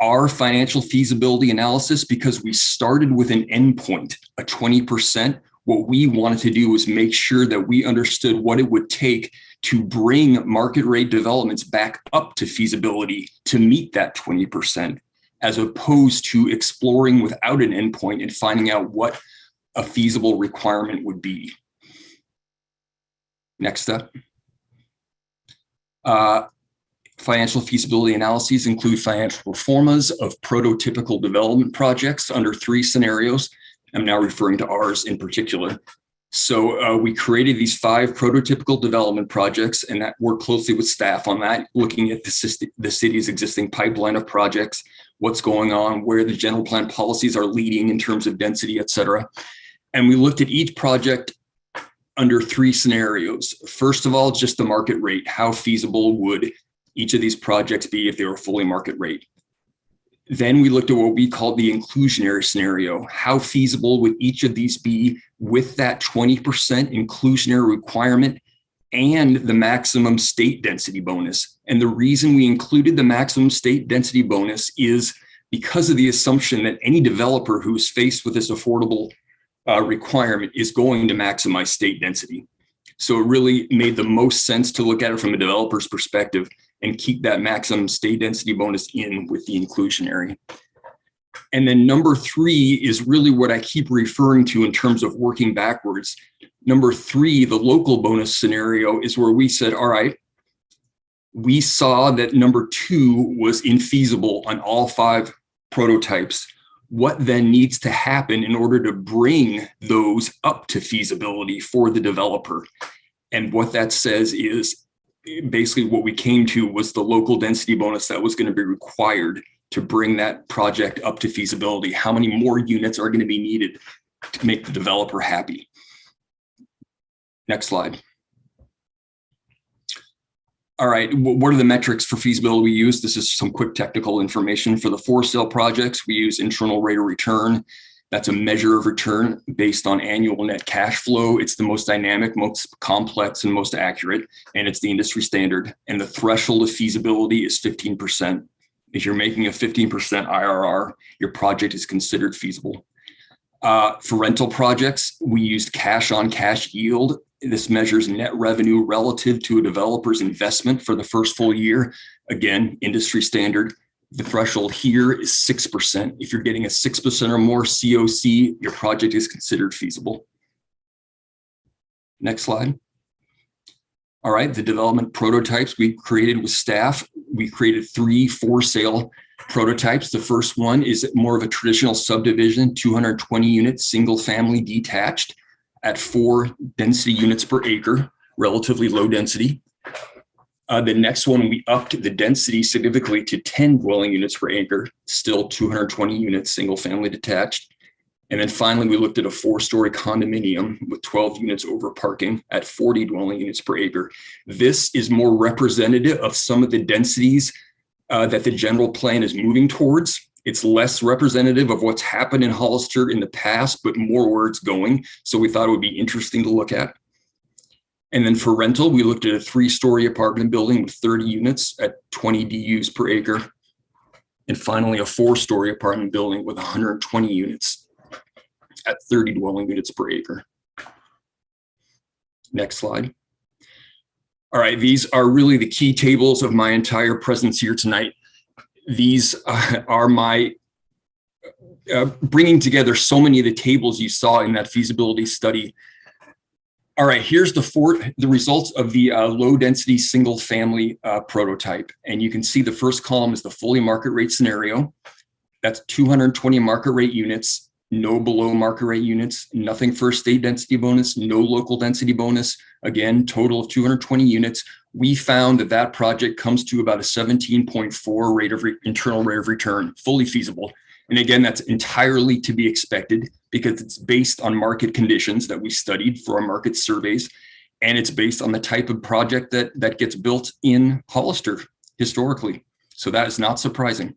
Our financial feasibility analysis, because we started with an endpoint, a 20%, what we wanted to do was make sure that we understood what it would take to bring market rate developments back up to feasibility to meet that 20%, as opposed to exploring without an endpoint and finding out what a feasible requirement would be. Next step. Financial feasibility analyses include financial performance of prototypical development projects under 3 scenarios. I'm now referring to ours in particular. So we created these 5 prototypical development projects, and that worked closely with staff on that, looking at the city's existing pipeline of projects, what's going on, where the general plan policies are leading in terms of density, et cetera. And we looked at each project under 3 scenarios. First of all, just the market rate. How feasible would each of these projects be if they were fully market rate? Then we looked at what we called the inclusionary scenario. How feasible would each of these be with that 20% inclusionary requirement and the maximum state density bonus? And the reason we included the maximum state density bonus is because of the assumption that any developer who's faced with this affordable requirement is going to maximize state density. So it really made the most sense to look at it from a developer's perspective and keep that maximum state density bonus in with the inclusionary. And then number 3 is really what I keep referring to in terms of working backwards. Number 3, the local bonus scenario, is where we said, all right, we saw that number 2 was infeasible on all 5 prototypes. What then needs to happen in order to bring those up to feasibility for the developer? And what that says is basically what we came to was the local density bonus that was going to be required to bring that project up to feasibility. How many more units are going to be needed to make the developer happy? Next slide. All right, what are the metrics for feasibility we use? This is some quick technical information. For the for sale projects, we use internal rate of return. That's a measure of return based on annual net cash flow. It's the most dynamic, most complex, and most accurate, and it's the industry standard. And the threshold of feasibility is 15%. If you're making a 15% IRR, your project is considered feasible. For rental projects, we used cash on cash yield. This measures net revenue relative to a developer's investment for the first full year. Again, industry standard. The threshold here is 6%. If you're getting a 6% or more COC, your project is considered feasible. Next slide. All right, the development prototypes we created with staff. We created 3 for sale prototypes. The first one is more of a traditional subdivision, 220 units, single family detached at 4 density units per acre, relatively low density. The next one, we upped the density significantly to 10 dwelling units per acre, still 220 units, single family detached. And then finally, we looked at a 4-story condominium with 12 units over parking at 40 dwelling units per acre. This is more representative of some of the densities that the general plan is moving towards. It's less representative of what's happened in Hollister in the past, but more where it's going. So we thought it would be interesting to look at. And then for rental, we looked at a 3-story apartment building with 30 units at 20 DUs per acre. And finally, a 4-story apartment building with 120 units at 30 dwelling units per acre. Next slide. All right, these are really the key tables of my entire presence here tonight. These are my bringing together so many of the tables you saw in that feasibility study. All right, here's the results of the low density single family prototype. And you can see the first column is the fully market rate scenario. That's 220 market rate units, no below market rate units, nothing for state density bonus, no local density bonus. Again, total of 220 units. We found that that project comes to about a 17.4 rate of internal rate of return, fully feasible. And again, that's entirely to be expected because it's based on market conditions that we studied for our market surveys. And it's based on the type of project that gets built in Hollister historically. So that is not surprising.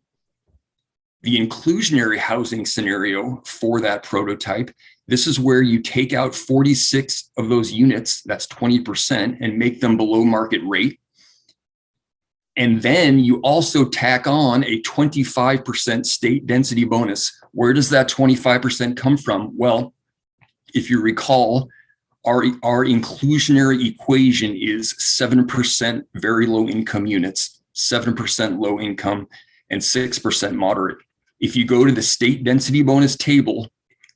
The inclusionary housing scenario for that prototype, this is where you take out 46 of those units, that's 20%, and make them below market rate. And then you also tack on a 25% state density bonus. Where does that 25% come from? Well, if you recall, our inclusionary equation is 7% very low income units, 7% low income, and 6% moderate. If you go to the state density bonus table,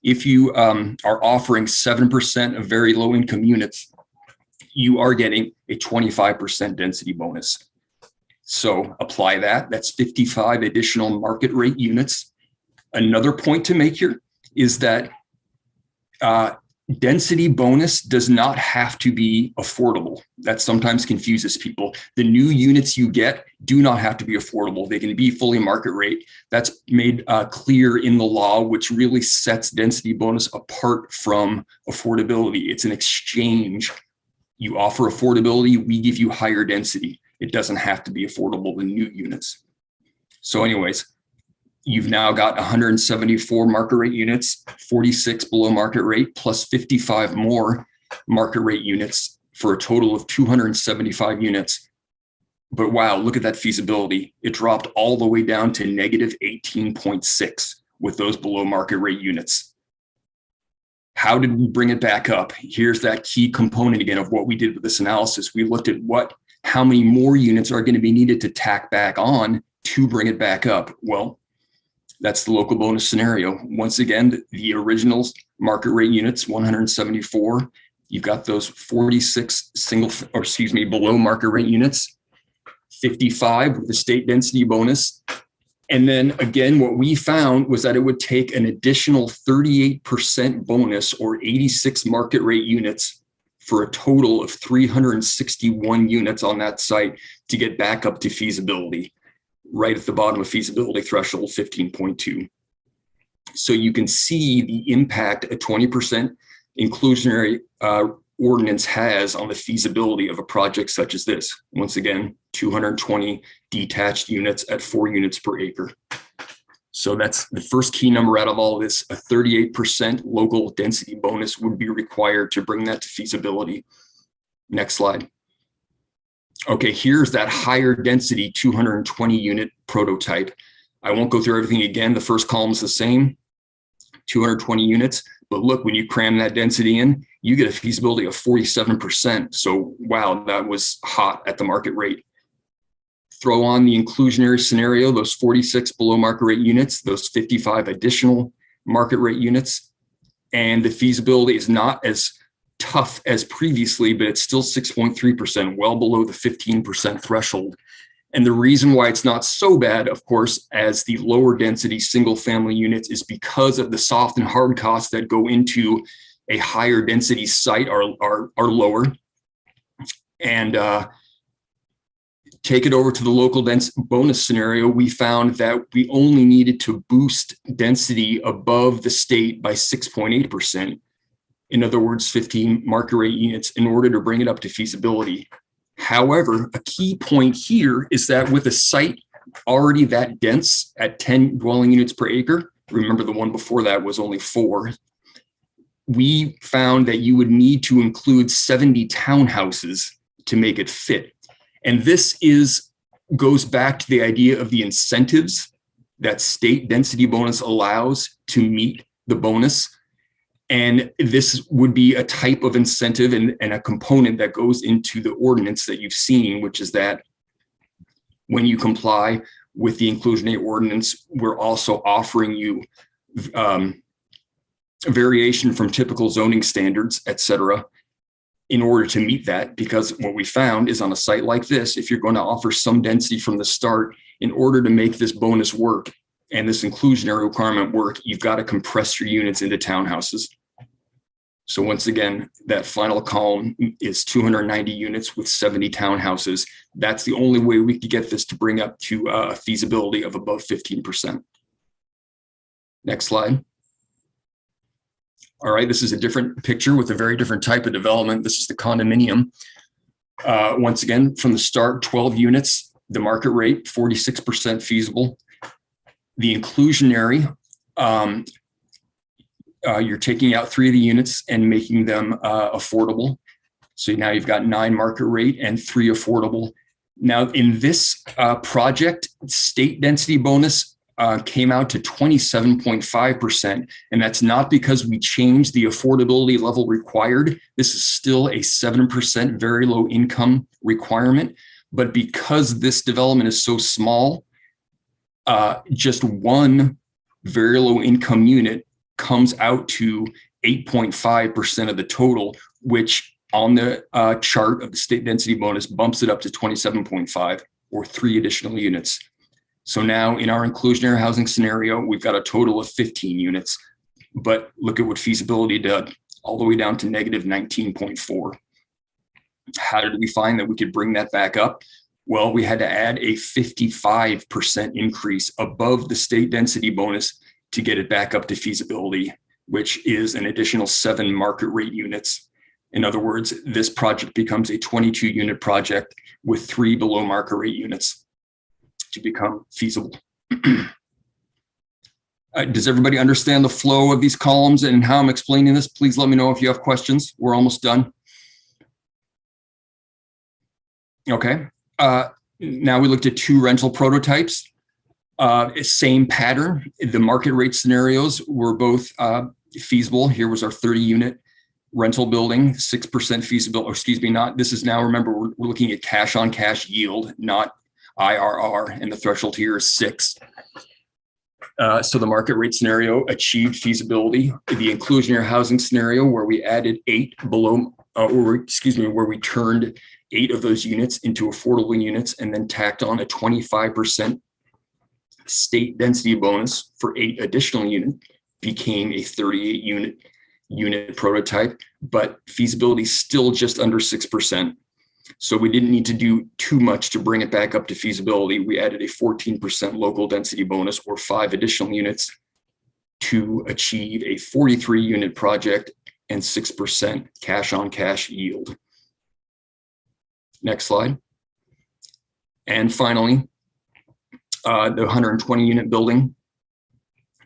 if you are offering 7% of very low income units, you are getting a 25% density bonus. So apply that. That's 55 additional market rate units. Another point to make here is that density bonus does not have to be affordable. That sometimes confuses people. The new units you get do not have to be affordable. They can be fully market rate. That's made clear in the law, which really sets density bonus apart from affordability. It's an exchange. You offer affordability, we give you higher density. It doesn't have to be affordable in new units. So anyways, you've now got 174 market rate units, 46 below market rate, plus 55 more market rate units for a total of 275 units. But wow, look at that feasibility. It dropped all the way down to negative 18.6 with those below market rate units. How did we bring it back up? Here's that key component again of what we did with this analysis. We looked at how many more units are going to be needed to tack back on to bring it back up. Well, that's the local bonus scenario. Once again, the original market rate units, 174. You've got those 46 below market rate units, 55 with the state density bonus. And then again, what we found was that it would take an additional 38% bonus or 86 market rate units for a total of 361 units on that site to get back up to feasibility, right at the bottom of feasibility threshold 15.2. So you can see the impact a 20% inclusionary ordinance has on the feasibility of a project such as this. Once again, 220 detached units at 4 units per acre. So that's the first key number out of all of this. A 38% local density bonus would be required to bring that to feasibility. Next slide. Okay, here's that higher density 220 unit prototype. I won't go through everything again. The first column is the same, 220 units. But look, when you cram that density in, you get a feasibility of 47%. So wow, that was hot at the market rate. Throw on the inclusionary scenario, those 46 below market rate units, those 55 additional market rate units, and the feasibility is not as tough as previously, but it's still 6.3%, well below the 15% threshold. And the reason why it's not so bad, of course, as the lower density single family units is because of the soft and hard costs that go into a higher density site are lower. And take it over to the local bonus scenario, we found that we only needed to boost density above the state by 6.8%. In other words, 15 market rate units in order to bring it up to feasibility. However, a key point here is that with a site already that dense at 10 dwelling units per acre, remember the one before that was only 4, we found that you would need to include 70 townhouses to make it fit. And this goes back to the idea of the incentives that state density bonus allows to meet the bonus. And this would be a type of incentive and a component that goes into the ordinance that you've seen, which is that when you comply with the inclusionary ordinance, we're also offering you variation from typical zoning standards, et cetera, in order to meet that. Because what we found is on a site like this, if you're going to offer some density from the start, in order to make this bonus work and this inclusionary requirement work, you've got to compress your units into townhouses. So once again, that final column is 290 units with 70 townhouses. That's the only way we could get this to bring up to a feasibility of above 15%. Next slide. All right, this is a different picture with a very different type of development. This is the condominium. Once again, from the start, 12 units, the market rate, 46% feasible. The inclusionary, you're taking out 3 of the units and making them affordable. So now you've got 9 market rate and 3 affordable. Now in this project, state density bonus came out to 27.5%. And that's not because we changed the affordability level required. This is still a 7% very low income requirement. But because this development is so small, just one very low income unit comes out to 8.5% of the total, which on the chart of the state density bonus bumps it up to 27.5 or 3 additional units. So now in our inclusionary housing scenario, we've got a total of 15 units, but look at what feasibility did, all the way down to negative 19.4. How did we find that we could bring that back up? Well, we had to add a 55% increase above the state density bonus to get it back up to feasibility, which is an additional 7 market rate units. In other words, this project becomes a 22 unit project with 3 below market rate units to become feasible. Does everybody understand the flow of these columns and how I'm explaining this? Please let me know if you have questions. We're almost done. Okay. Now we looked at 2 rental prototypes. Same pattern. The market rate scenarios were both feasible. Here was our 30 unit rental building, 6% feasible, or excuse me, not, this is now, remember, we're looking at cash on cash yield, not IRR, and the threshold here is 6. So the market rate scenario achieved feasibility. The inclusionary housing scenario where we added 8 below, where we turned 8 of those units into affordable units and then tacked on a 25% state density bonus for 8 additional units, became a 38 unit prototype, but feasibility still just under 6%. So we didn't need to do too much to bring it back up to feasibility. We added a 14% local density bonus or 5 additional units to achieve a 43 unit project and 6% cash on cash yield. Next slide. And finally, the 120 unit building,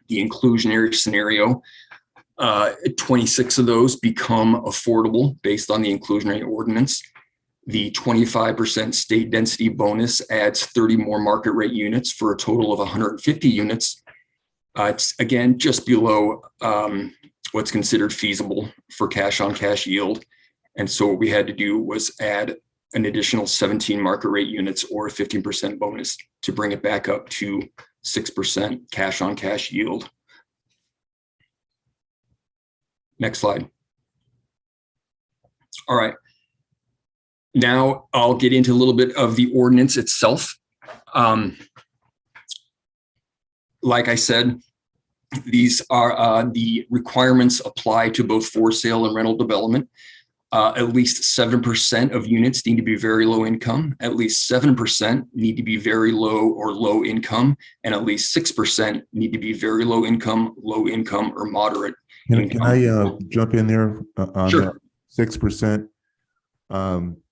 the inclusionary scenario, 26 of those become affordable based on the inclusionary ordinance. The 25% state density bonus adds 30 more market rate units for a total of 150 units. It's again just below what's considered feasible for cash on cash yield. And so what we had to do was add an additional 17 market rate units or a 15% bonus to bring it back up to 6% cash on cash yield. Next slide. All right. Now I'll get into a little bit of the ordinance itself. Like I said, these are the requirements apply to both for sale and rental development. At least 7% of units need to be very low income. At least 7% need to be very low or low income, and at least 6% need to be very low income, or moderate. Can I jump in there on Sure. 6%?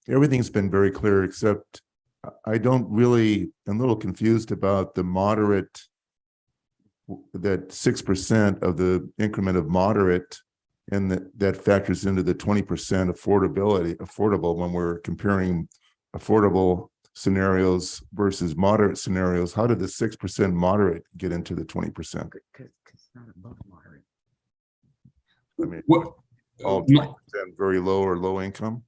Everything's been very clear, except I don't really, I'm a little confused about the moderate, that 6% of the increment of moderate, and that factors into the 20% affordable when we're comparing affordable scenarios versus moderate scenarios. How did the 6% moderate get into the 20%? I mean, all 20% very low or low income?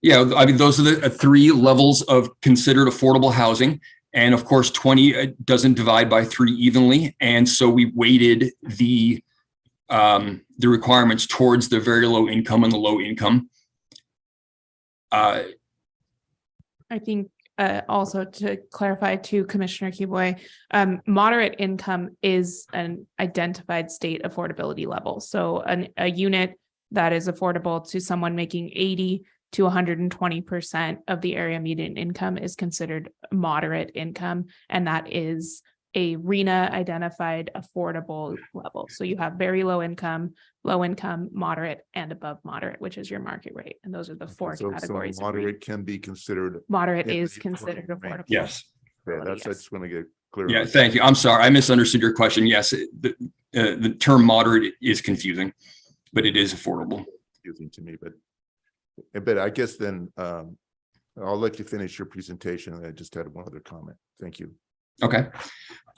Yeah, I mean, those are the 3 levels of considered affordable housing. And of course, 20 doesn't divide by 3 evenly. And so we weighted the requirements towards the very low income and the low income. I think also to clarify to Commissioner Kiboy, moderate income is an identified state affordability level. So a unit that is affordable to someone making 80 to 120% of the area median income is considered moderate income, and that is a RHNA identified affordable level. So you have very low income, moderate, and above moderate, which is your market rate. And those are the 4 categories. So moderate can be considered. Moderate is considered affordable. Yes. Okay, I just want to get clearly. Yeah, thank you. I'm sorry. I misunderstood your question. Yes, the term moderate is confusing, but it is affordable. Confusing to me, but I guess then I'll let you finish your presentation. I just had one other comment. Thank you. Okay.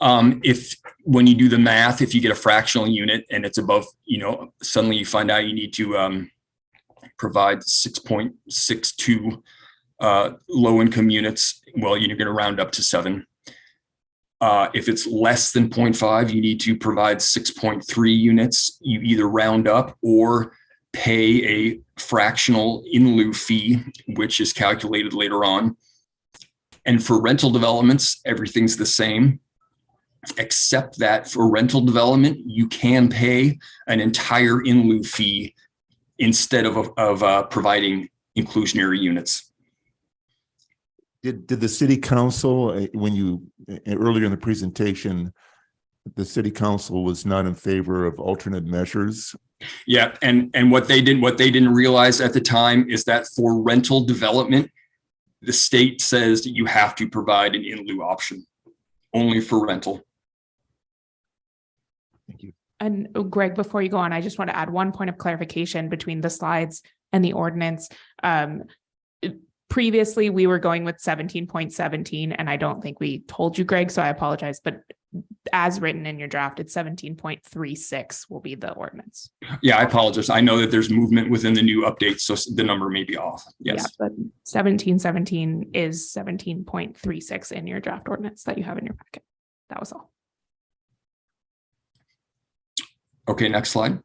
If, when you do the math, if you get a fractional unit and it's above, suddenly you find out you need to provide 6.62 low-income units, well, you're going to round up to 7. If it's less than 0.5, you need to provide 6.3 units. You either round up or pay a fractional in lieu fee, which is calculated later on. And for rental developments, everything's the same, except that for rental development, you can pay an entire in lieu fee instead of providing inclusionary units. Did the city council, when you, earlier in the presentation, the city council was not in favor of alternate measures? Yeah, and what they didn't realize at the time is that for rental development, the state says that you have to provide an in lieu option only for rental. Thank you. And Greg, before you go on, I just want to add one point of clarification between the slides and the ordinance. Previously, we were going with 17.17, and I don't think we told you, Greg, so I apologize. But as written in your draft, it's 17.36 will be the ordinance. Yeah, I apologize. I know that there's movement within the new updates, so the number may be off. Yes. Yeah, but 1717 is 17.36 in your draft ordinance that you have in your packet. That was all. Okay, next slide.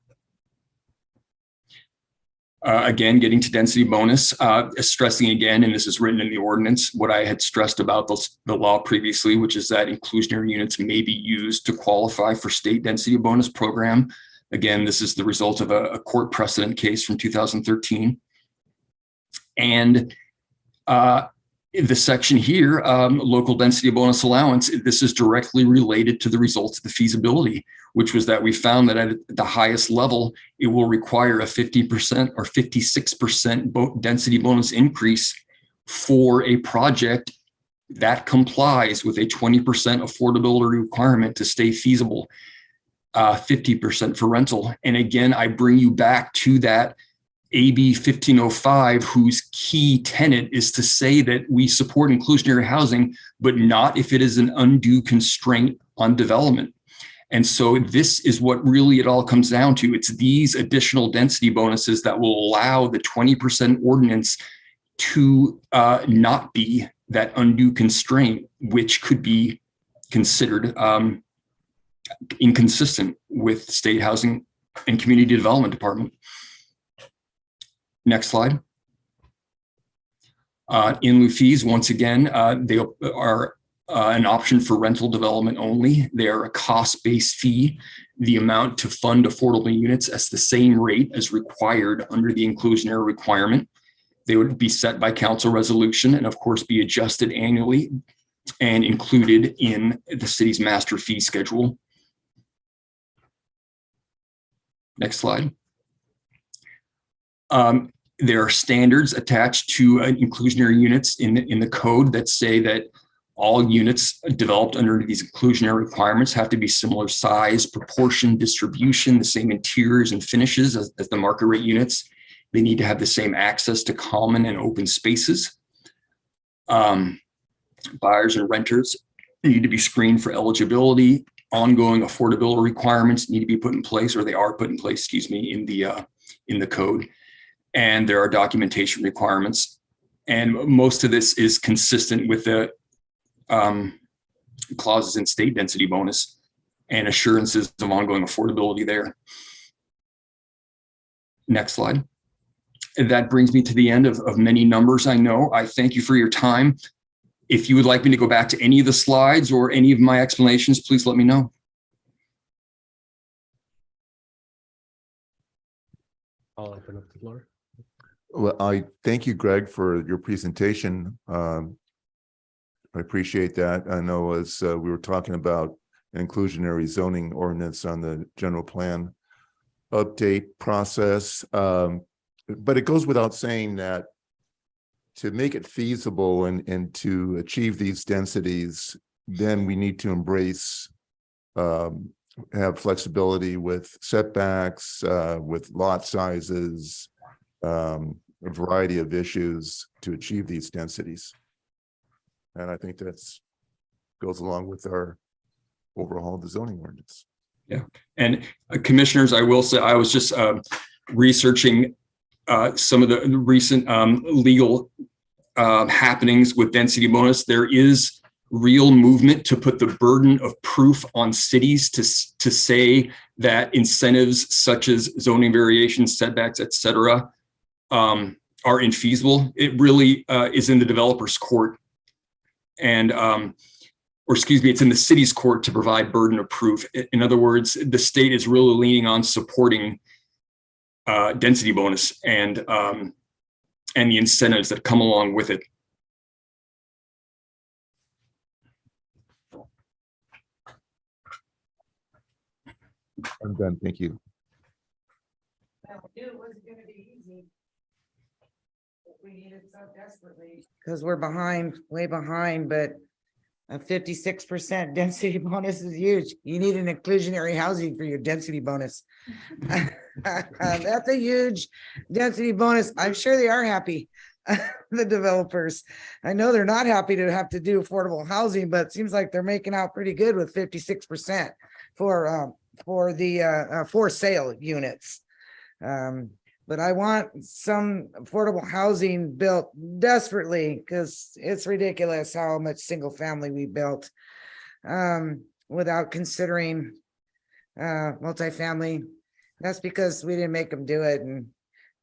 Again, getting to density bonus, stressing again, and this is written in the ordinance, what I had stressed about the law previously, which is that inclusionary units may be used to qualify for state density bonus program. Again, this is the result of a court precedent case from 2013. And the section here, local density bonus allowance, this is directly related to the results of the feasibility, which was that we found that at the highest level, it will require a 50% or 56% density bonus increase for a project that complies with a 20% affordability requirement to stay feasible, 50% for rental. And again, I bring you back to that AB 1505, whose key tenet is to say that we support inclusionary housing, but not if it is an undue constraint on development. And so this is what really it all comes down to. It's these additional density bonuses that will allow the 20% ordinance to not be that undue constraint, which could be considered inconsistent with state housing and community development department. Next slide. In lieu fees, once again, they are an option for rental development only. They are a cost-based fee. The amount to fund affordable units at the same rate as required under the inclusionary requirement. They would be set by council resolution and of course be adjusted annually and included in the city's master fee schedule. Next slide. There are standards attached to inclusionary units in the code that say that all units developed under these inclusionary requirements have to be similar size, proportion, distribution, the same interiors and finishes as the market rate units. They need to have the same access to common and open spaces. Buyers and renters need to be screened for eligibility. Ongoing affordability requirements need to be put in place, or they are put in place, excuse me, in the code. And there are documentation requirements. And most of this is consistent with the clauses in state density bonus and assurances of ongoing affordability there. Next slide. And that brings me to the end of many numbers. I know. I thank you for your time. If you would like me to go back to any of the slides or any of my explanations, please let me know. I'll open up the floor. Well, I thank you, Greg, for your presentation. I appreciate that. I know as we were talking about an inclusionary zoning ordinance on the general plan update process, but it goes without saying that to make it feasible and to achieve these densities, then we need to embrace, have flexibility with setbacks, with lot sizes, a variety of issues to achieve these densities. And I think that's goes along with our overhaul of the zoning ordinance. Yeah, and commissioners, I will say, I was just researching some of the recent legal happenings with density bonus. There is real movement to put the burden of proof on cities to say that incentives such as zoning variations, setbacks, et cetera, are infeasible. It really is in the developer's court. And or excuse me, it's in the city's court to provide burden of proof. In other words, the state is really leaning on supporting density bonus and the incentives that come along with it. I'm done. Thank you. I knew it wasn't gonna be easy. But we needed so desperately. Because we're behind, way behind, but a 56% density bonus is huge. You need an inclusionary housing for your density bonus. That's a huge density bonus. I'm sure they are happy. The developers. I know they're not happy to have to do affordable housing, but it seems like they're making out pretty good with 56% for the for sale units. But I want some affordable housing built desperately because it's ridiculous how much single family we built without considering multifamily. That's because we didn't make them do it, and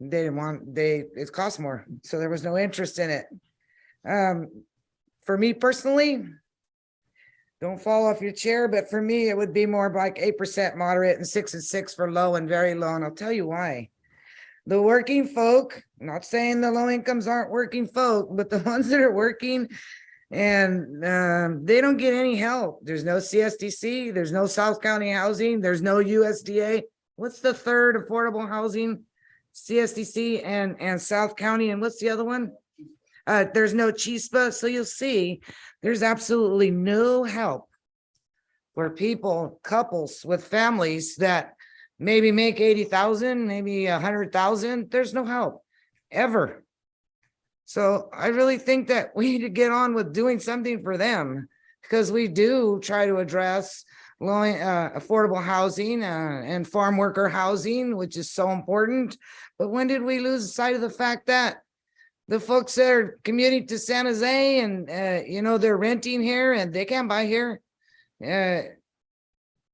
they didn't want, it cost more, so there was no interest in it. For me personally, don't fall off your chair, but for me, it would be more like 8% moderate and 6 and 6 for low and very low. And I'll tell you why. The working folk, not saying the low incomes aren't working folk, but the ones that are working and they don't get any help. There's no CSDC, there's no South County housing, there's no USDA. What's the third affordable housing? CSDC and South County, and what's the other one? There's no CHISPA, so you'll see there's absolutely no help for people, couples with families that maybe make 80,000, maybe 100,000. There's no help ever. So I really think that we need to get on with doing something for them, because we do try to address low affordable housing and farm worker housing, which is so important. But when did we lose sight of the fact that the folks that are commuting to San Jose and they're renting here and they can't buy here?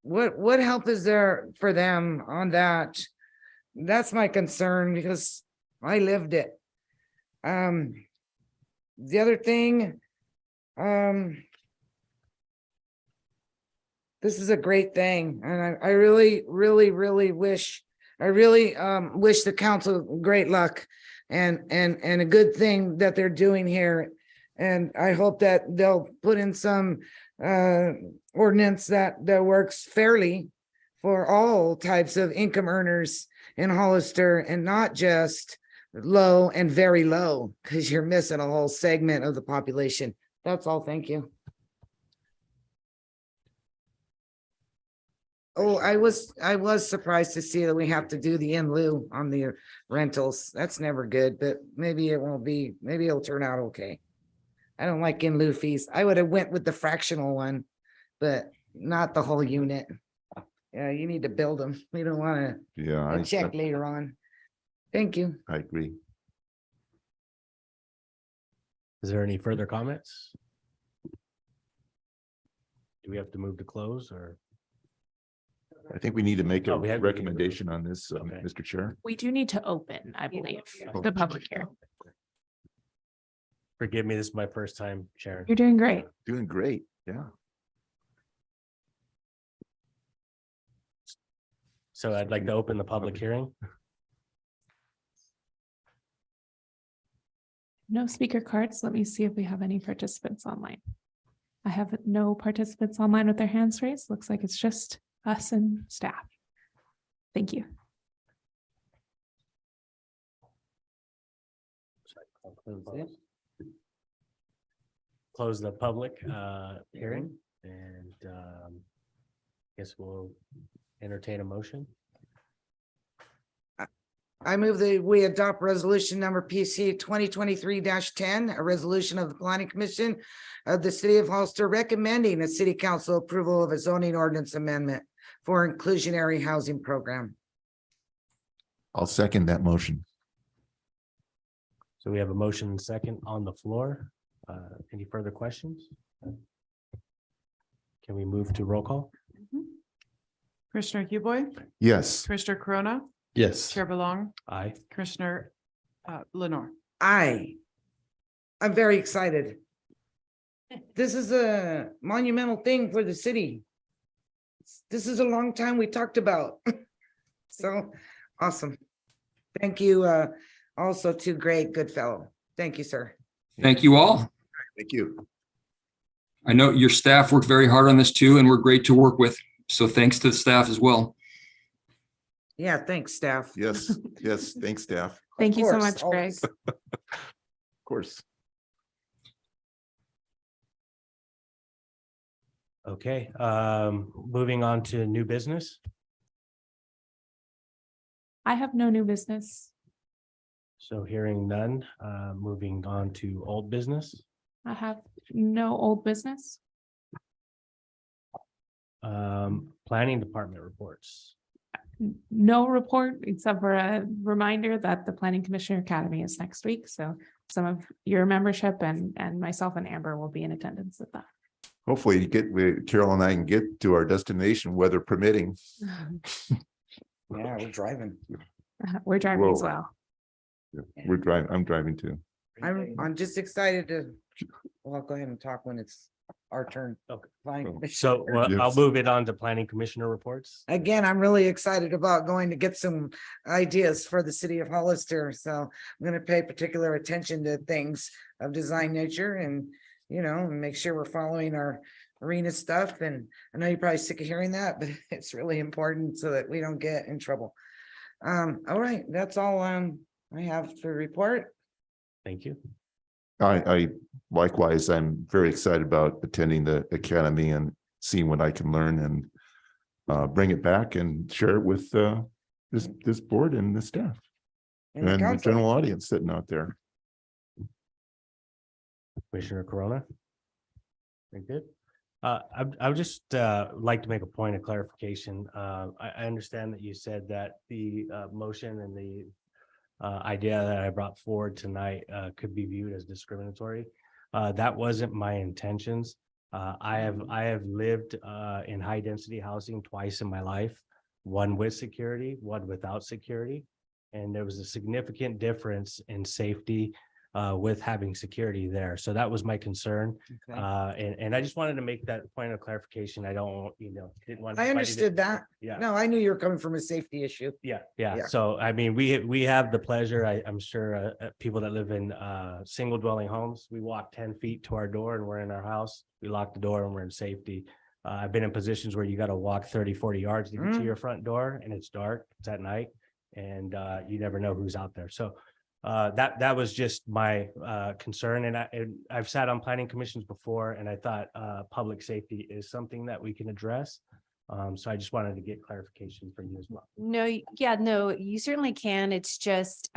What help is there for them on that? That's my concern, because I lived it. The other thing, this is a great thing, and I really, really, really wish, wish the council great luck and a good thing that they're doing here. And I hope that they'll put in some ordinance that works fairly for all types of income earners in Hollister, and not just low and very low, because you're missing a whole segment of the population. That's all. Thank you. Oh, I was surprised to see that we have to do the in lieu on the rentals. That's never good, but maybe it won't be, maybe it'll turn out okay. I don't like in lieu fees. I would have went with the fractional one, but not the whole unit. Yeah, you need to build them. We don't want to check later on. Thank you. I agree. Is there any further comments? Do we have to move to close, or? I think we need to make a we have to recommendation on this, Okay. Mr. Chair. We do need to open, I believe, the public hearing. Forgive me, this is my first time, Sharon. You're doing great. Doing great. Yeah. So I'd like to open the public hearing. No speaker cards. Let me see if we have any participants online. I have no participants online with their hands raised. Looks like it's just us and staff. Thank you. close the public hearing and guess we'll entertain a motion. I move that we adopt resolution number PC 2023-10, a resolution of the Planning Commission of the City of Hollister recommending a city council approval of a zoning ordinance amendment for inclusionary housing program. I'll second that motion. So we have a motion and second on the floor. Any further questions? Can we move to roll call? Commissioner Huboy, Yes. Commissioner Corona, Yes. Chair Belong, Aye. Commissioner Lenore. I'm very excited. This is a monumental thing for the city. This is a long time we talked about. So awesome. Thank you also to Greg Goodfellow. Thank you, sir. Thank you all. Thank you. I know your staff worked very hard on this too, and we're great to work with. So thanks to the staff as well. Yeah, thanks, staff. Yes, yes. Thanks, staff. Thank you so course, much, Greg. always. Of course. Okay, moving on to new business. I have no new business. So hearing none, moving on to old business. I have no old business. Planning department reports. No report except for a reminder that the Planning Commissioner Academy is next week. So some of your membership and myself and Amber will be in attendance at that. Hopefully Carol and I can get to our destination, weather permitting. Yeah, we're driving. We're driving as Whoa. well. We're driving, I'm driving too. I'm just excited to, well, go ahead and talk when it's our turn. Okay. Fine. So well, I'll Yes. move it on to planning commissioner reports. Again, I'm really excited about going to get some ideas for the city of Hollister. So I'm going to pay particular attention to things of design nature and, make sure we're following our arena stuff. And I know you're probably sick of hearing that, but it's really important so that we don't get in trouble. All right, that's all I have to report. Thank you. I likewise, I'm very excited about attending the academy and seeing what I can learn and bring it back and share it with this board and the staff And the and the council. general audience sitting out there. Commissioner Corona. Very good. I would just like to make a point of clarification. I understand that you said that the motion and the idea that I brought forward tonight could be viewed as discriminatory. That wasn't my intentions. I have lived in high density housing twice in my life, one with security, one without security. And there was a significant difference in safety with having security there. So that was my concern. Okay. And I just wanted to make that point of clarification. I don't, didn't want. I anybody to- understood that. Yeah. No, I knew you were coming from a safety issue. Yeah. Yeah. So I mean, we have the pleasure, I'm sure, people that live in single dwelling homes, we walk 10 feet to our door and we're in our house. We lock the door and we're in safety. I've been in positions where you got to walk 30, 40 yards to get to your front door and it's dark, it's at night, and you never know who's out there. So that was just my concern. And I've sat on planning commissions before and I thought public safety is something that we can address. So I just wanted to get clarification from you as well. No, no, you certainly can. It's just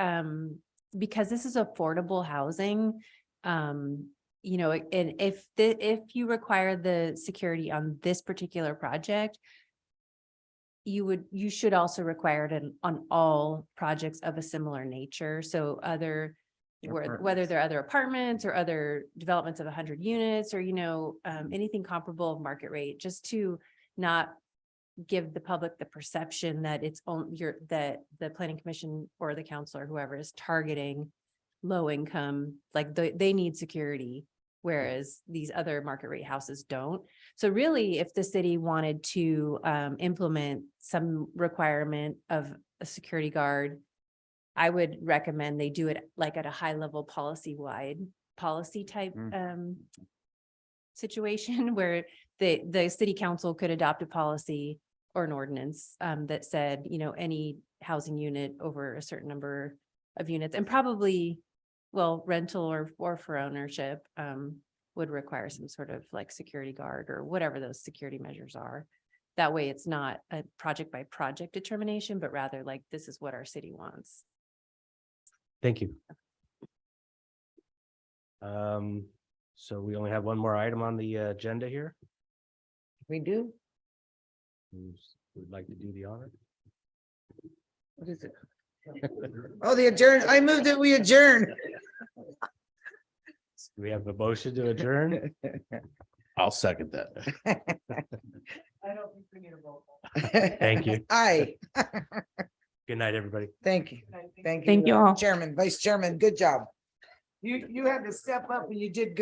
because this is affordable housing. And if you require the security on this particular project, you should also require it on all projects of a similar nature. So whether they're other apartments or other developments of 100 units or, anything comparable of market rate, just to not give the public the perception that it's that the planning commission or the council or whoever is targeting low income, like they need security, whereas these other market rate houses don't. So really, if the city wanted to implement some requirement of a security guard, I would recommend they do it like at a high level policy type situation where the city council could adopt a policy or an ordinance that said, any housing unit over a certain number of units, and probably, rental or for ownership, would require some sort of like security guard or whatever those security measures are. That way it's not a project by project determination, but rather like, this is what our city wants. Thank you. So we only have one more item on the agenda here. We do? Who would like to do the honor? What is it? Oh, the adjourn, I moved that we adjourn. We have a motion to adjourn. I'll second that. I don't think we need a roll Thank you. Aye. Good night, everybody. Thank you. Thank you. Thank you all. Chairman, Vice Chairman, good job. You had to step up and you did good.